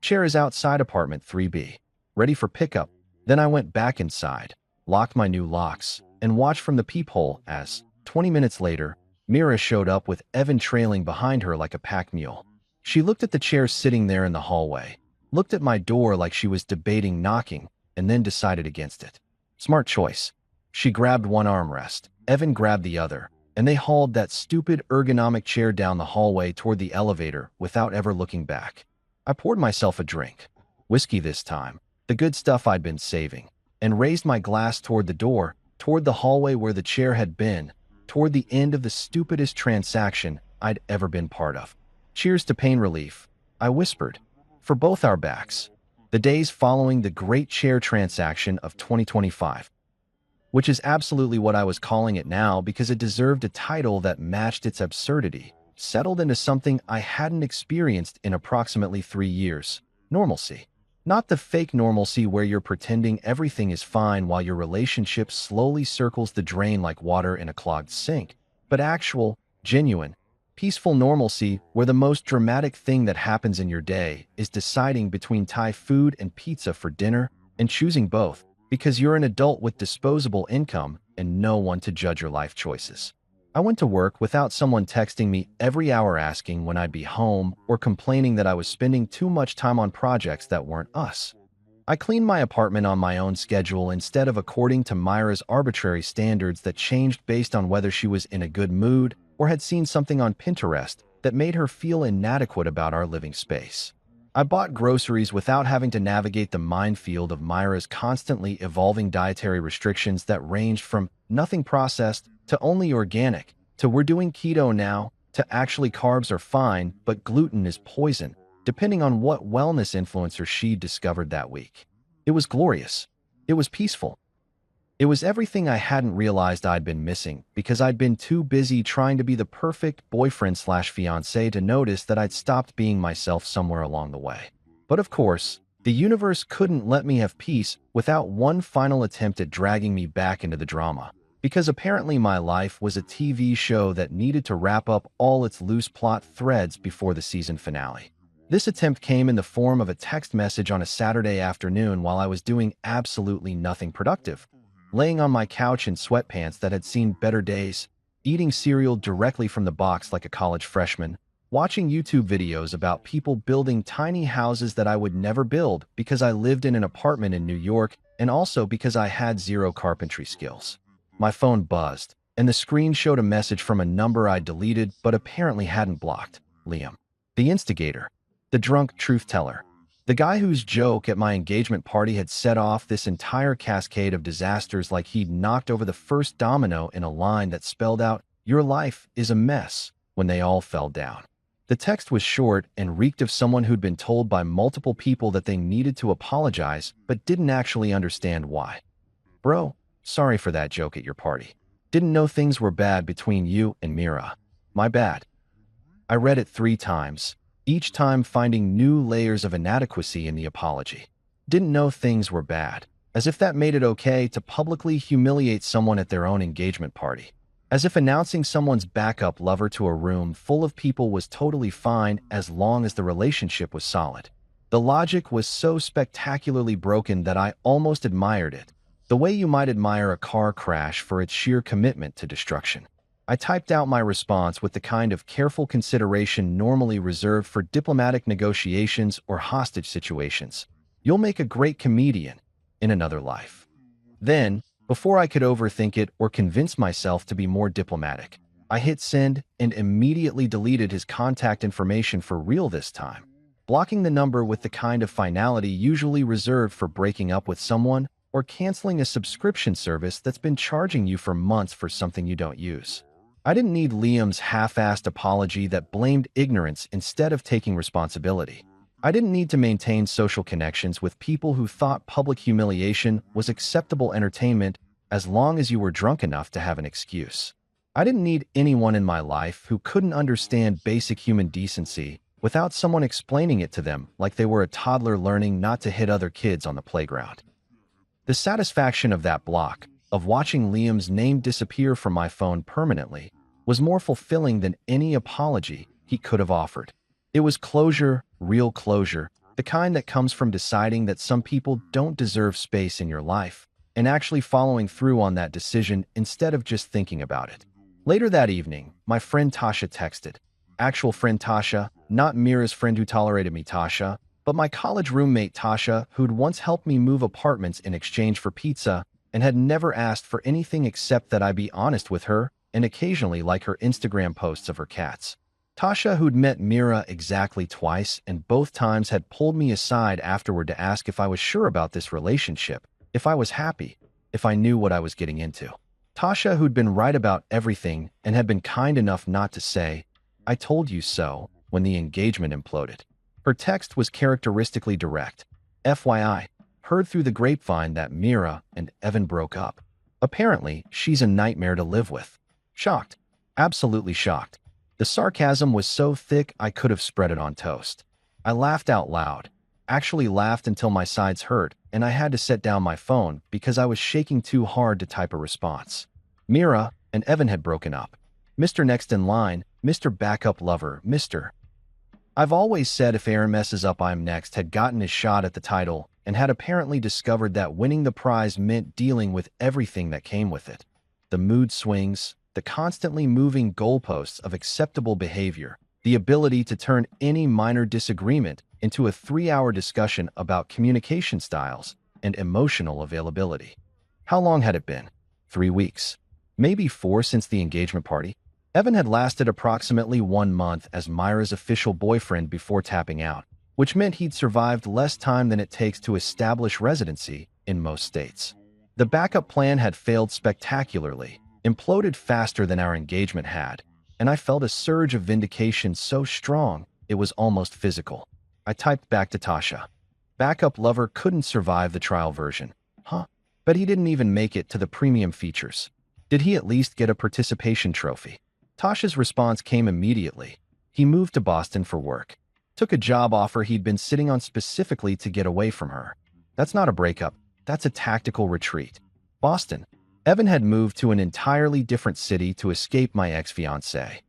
Chair is outside apartment 3B, ready for pickup. Then I went back inside, locked my new locks, and watched from the peephole as, 20 minutes later, Mira showed up with Evan trailing behind her like a pack mule. She looked at the chair sitting there in the hallway, looked at my door like she was debating knocking, and then decided against it. Smart choice. She grabbed one armrest, Evan grabbed the other, and they hauled that stupid ergonomic chair down the hallway toward the elevator without ever looking back. I poured myself a drink, whiskey this time, the good stuff I'd been saving, and raised my glass toward the door, toward the hallway where the chair had been, toward the end of the stupidest transaction I'd ever been part of. Cheers to pain relief, I whispered, for both our backs. The days following the great chair transaction of 2025. Which is absolutely what I was calling it now because it deserved a title that matched its absurdity, settled into something I hadn't experienced in approximately 3 years. Normalcy. Not the fake normalcy where you're pretending everything is fine while your relationship slowly circles the drain like water in a clogged sink, but actual, genuine, peaceful normalcy where the most dramatic thing that happens in your day is deciding between Thai food and pizza for dinner and choosing both because you're an adult with disposable income and no one to judge your life choices. I went to work without someone texting me every hour asking when I'd be home or complaining that I was spending too much time on projects that weren't us. I cleaned my apartment on my own schedule instead of according to Myra's arbitrary standards that changed based on whether she was in a good mood or had seen something on Pinterest that made her feel inadequate about our living space. I bought groceries without having to navigate the minefield of Myra's constantly evolving dietary restrictions that ranged from nothing processed to only organic, to we're doing keto now, to actually carbs are fine, but gluten is poison, depending on what wellness influencer she discovered that week. It was glorious. It was peaceful. It was everything I hadn't realized I'd been missing because I'd been too busy trying to be the perfect boyfriend/fiancé to notice that I'd stopped being myself somewhere along the way. But of course, the universe couldn't let me have peace without one final attempt at dragging me back into the drama, because apparently my life was a TV show that needed to wrap up all its loose plot threads before the season finale. This attempt came in the form of a text message on a Saturday afternoon while I was doing absolutely nothing productive, laying on my couch in sweatpants that had seen better days, eating cereal directly from the box like a college freshman, watching YouTube videos about people building tiny houses that I would never build because I lived in an apartment in New York and also because I had zero carpentry skills. My phone buzzed, and the screen showed a message from a number I deleted but apparently hadn't blocked. Liam. The instigator. The drunk truth teller. The guy whose joke at my engagement party had set off this entire cascade of disasters like he'd knocked over the first domino in a line that spelled out, "Your life is a mess," when they all fell down. The text was short and reeked of someone who'd been told by multiple people that they needed to apologize but didn't actually understand why. Bro, sorry for that joke at your party. Didn't know things were bad between you and Mira. My bad. I read it 3 times, each time finding new layers of inadequacy in the apology. Didn't know things were bad, as if that made it okay to publicly humiliate someone at their own engagement party. As if announcing someone's backup lover to a room full of people was totally fine as long as the relationship was solid. The logic was so spectacularly broken that I almost admired it, the way you might admire a car crash for its sheer commitment to destruction. I typed out my response with the kind of careful consideration normally reserved for diplomatic negotiations or hostage situations. You'll make a great comedian in another life. Then, before I could overthink it or convince myself to be more diplomatic, I hit send and immediately deleted his contact information for real this time, blocking the number with the kind of finality usually reserved for breaking up with someone or canceling a subscription service that's been charging you for months for something you don't use. I didn't need Liam's half-assed apology that blamed ignorance instead of taking responsibility. I didn't need to maintain social connections with people who thought public humiliation was acceptable entertainment as long as you were drunk enough to have an excuse. I didn't need anyone in my life who couldn't understand basic human decency without someone explaining it to them like they were a toddler learning not to hit other kids on the playground. The satisfaction of that block, of watching Liam's name disappear from my phone permanently, was more fulfilling than any apology he could have offered. It was closure, real closure, the kind that comes from deciding that some people don't deserve space in your life, and actually following through on that decision instead of just thinking about it. Later that evening, my friend Tasha texted. Actual friend Tasha, not Mira's friend who tolerated me Tasha, but my college roommate Tasha, who'd once helped me move apartments in exchange for pizza and had never asked for anything except that I be honest with her and occasionally like her Instagram posts of her cats. Tasha, who'd met Mira exactly twice and both times had pulled me aside afterward to ask if I was sure about this relationship, if I was happy, if I knew what I was getting into. Tasha, who'd been right about everything and had been kind enough not to say, "I told you so," when the engagement imploded. Her text was characteristically direct. FYI, heard through the grapevine that Mira and Evan broke up. Apparently, she's a nightmare to live with. Shocked. Absolutely shocked. The sarcasm was so thick I could have spread it on toast. I laughed out loud. Actually laughed until my sides hurt, and I had to set down my phone because I was shaking too hard to type a response. Mira and Evan had broken up. Mr. Next in line, Mr. Backup Lover, Mr. I've always said if Aaron messes up I'm next had gotten his shot at the title and had apparently discovered that winning the prize meant dealing with everything that came with it. The mood swings, the constantly moving goalposts of acceptable behavior, the ability to turn any minor disagreement into a 3-hour discussion about communication styles and emotional availability. How long had it been? 3 weeks. Maybe 4 since the engagement party. Evan had lasted approximately 1 month as Myra's official boyfriend before tapping out, which meant he'd survived less time than it takes to establish residency in most states. The backup plan had failed spectacularly, imploded faster than our engagement had, and I felt a surge of vindication so strong it was almost physical. I typed back to Tasha. Backup Lover couldn't survive the trial version. Huh? But he didn't even make it to the premium features. Did he at least get a participation trophy? Tasha's response came immediately. He moved to Boston for work. Took a job offer he'd been sitting on specifically to get away from her. That's not a breakup. That's a tactical retreat. Boston. Evan had moved to an entirely different city to escape my ex-fiancée.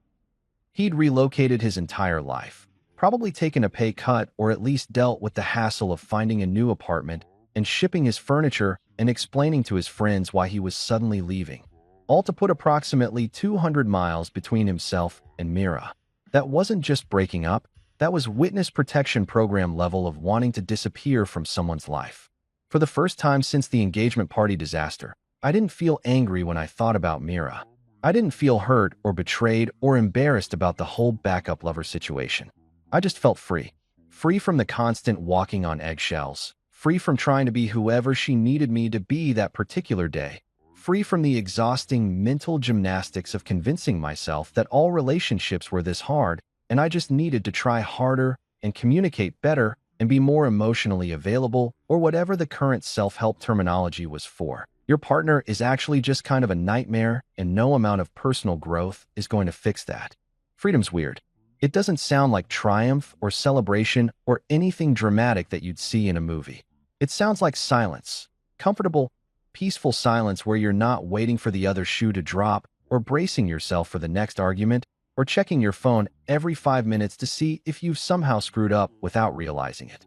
He'd relocated his entire life, probably taken a pay cut or at least dealt with the hassle of finding a new apartment and shipping his furniture and explaining to his friends why he was suddenly leaving, all to put approximately 200 miles between himself and Mira. That wasn't just breaking up, that was witness protection program level of wanting to disappear from someone's life. For the first time since the engagement party disaster, I didn't feel angry when I thought about Mira. I didn't feel hurt or betrayed or embarrassed about the whole backup lover situation. I just felt free. Free from the constant walking on eggshells. Free from trying to be whoever she needed me to be that particular day. Free from the exhausting mental gymnastics of convincing myself that all relationships were this hard and I just needed to try harder and communicate better and be more emotionally available or whatever the current self-help terminology was for. Your partner is actually just kind of a nightmare, and no amount of personal growth is going to fix that. Freedom's weird. It doesn't sound like triumph or celebration or anything dramatic that you'd see in a movie. It sounds like silence. Comfortable, peaceful silence where you're not waiting for the other shoe to drop or bracing yourself for the next argument or checking your phone every 5 minutes to see if you've somehow screwed up without realizing it.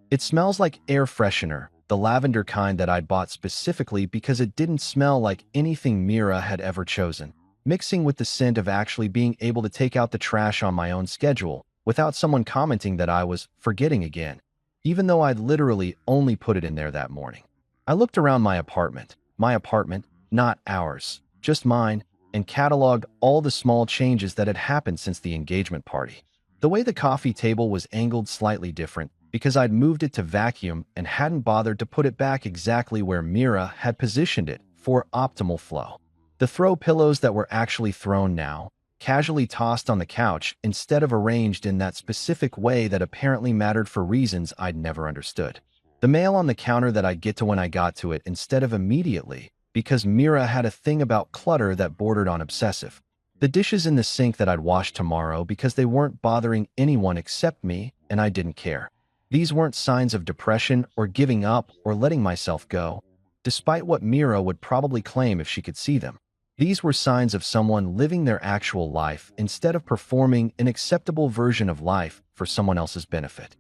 It smells like air freshener, the lavender kind that I'd bought specifically because it didn't smell like anything Mira had ever chosen, mixing with the scent of actually being able to take out the trash on my own schedule without someone commenting that I was forgetting again, even though I'd literally only put it in there that morning. I looked around my apartment, not ours, just mine, and cataloged all the small changes that had happened since the engagement party. The way the coffee table was angled slightly different, because I'd moved it to vacuum and hadn't bothered to put it back exactly where Mira had positioned it for optimal flow. The throw pillows that were actually thrown now, casually tossed on the couch instead of arranged in that specific way that apparently mattered for reasons I'd never understood. The mail on the counter that I'd get to when I got to it instead of immediately, because Mira had a thing about clutter that bordered on obsessive. The dishes in the sink that I'd wash tomorrow because they weren't bothering anyone except me, and I didn't care. These weren't signs of depression or giving up or letting myself go, despite what Mira would probably claim if she could see them. These were signs of someone living their actual life instead of performing an acceptable version of life for someone else's benefit.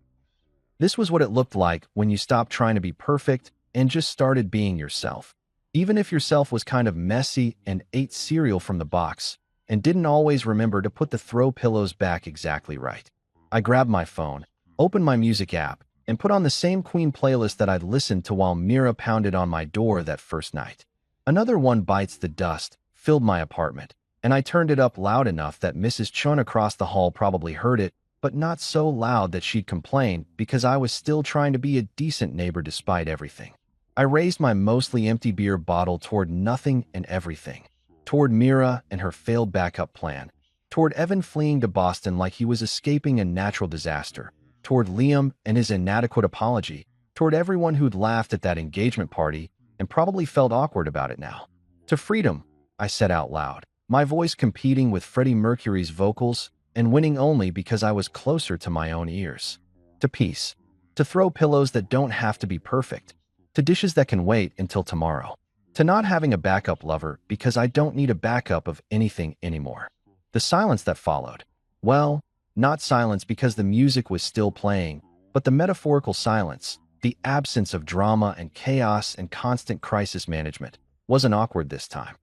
This was what it looked like when you stopped trying to be perfect and just started being yourself. Even if yourself was kind of messy and ate cereal from the box and didn't always remember to put the throw pillows back exactly right. I grabbed my phone, opened my music app, and put on the same Queen playlist that I'd listened to while Mira pounded on my door that first night. Another One Bites the Dust filled my apartment, and I turned it up loud enough that Mrs. Chun across the hall probably heard it, but not so loud that she'd complain because I was still trying to be a decent neighbor despite everything. I raised my mostly empty beer bottle toward nothing and everything, toward Mira and her failed backup plan, toward Evan fleeing to Boston like he was escaping a natural disaster, toward Liam and his inadequate apology, toward everyone who'd laughed at that engagement party and probably felt awkward about it now. To freedom, I said out loud, my voice competing with Freddie Mercury's vocals and winning only because I was closer to my own ears. To peace. To throw pillows that don't have to be perfect. To dishes that can wait until tomorrow. To not having a backup lover because I don't need a backup of anything anymore. The silence that followed. Well, not silence because the music was still playing, but the metaphorical silence, the absence of drama and chaos and constant crisis management, wasn't awkward this time.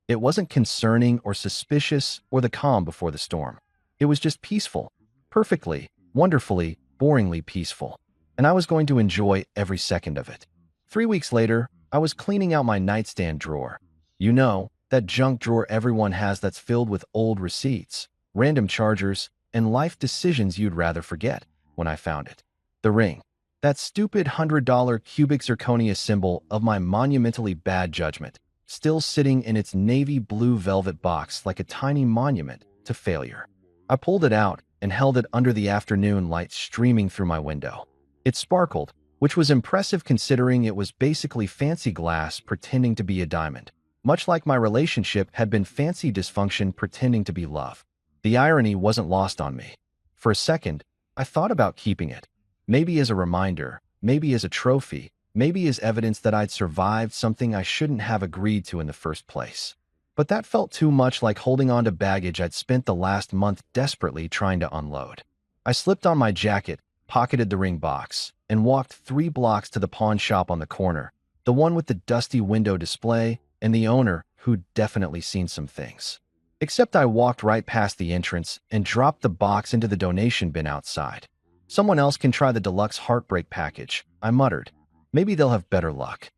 It wasn't concerning or suspicious or the calm before the storm. It was just peaceful, perfectly, wonderfully, boringly peaceful, and I was going to enjoy every second of it. 3 weeks later, I was cleaning out my nightstand drawer. You know, that junk drawer everyone has that's filled with old receipts, random chargers, and life decisions you'd rather forget, when I found it. The ring. That stupid $100 cubic zirconia symbol of my monumentally bad judgment, still sitting in its navy blue velvet box like a tiny monument to failure. I pulled it out and held it under the afternoon light streaming through my window. It sparkled, which was impressive considering it was basically fancy glass pretending to be a diamond, much like my relationship had been fancy dysfunction pretending to be love. The irony wasn't lost on me. For a second, I thought about keeping it, maybe as a reminder, maybe as a trophy, maybe as evidence that I'd survived something I shouldn't have agreed to in the first place. But that felt too much like holding on to baggage I'd spent the last month desperately trying to unload. I slipped on my jacket, pocketed the ring box, and walked 3 blocks to the pawn shop on the corner, the one with the dusty window display and the owner who'd definitely seen some things. Except I walked right past the entrance and dropped the box into the donation bin outside. Someone else can try the deluxe heartbreak package, I muttered. Maybe they'll have better luck.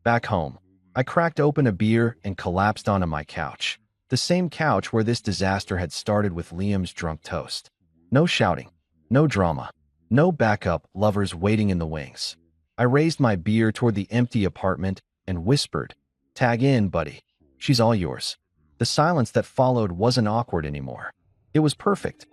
Back home, I cracked open a beer and collapsed onto my couch. The same couch where this disaster had started with Liam's drunk toast. No shouting, no drama, no backup lovers waiting in the wings. I raised my beer toward the empty apartment and whispered, "Tag in, buddy. She's all yours." The silence that followed wasn't awkward anymore. It was perfect,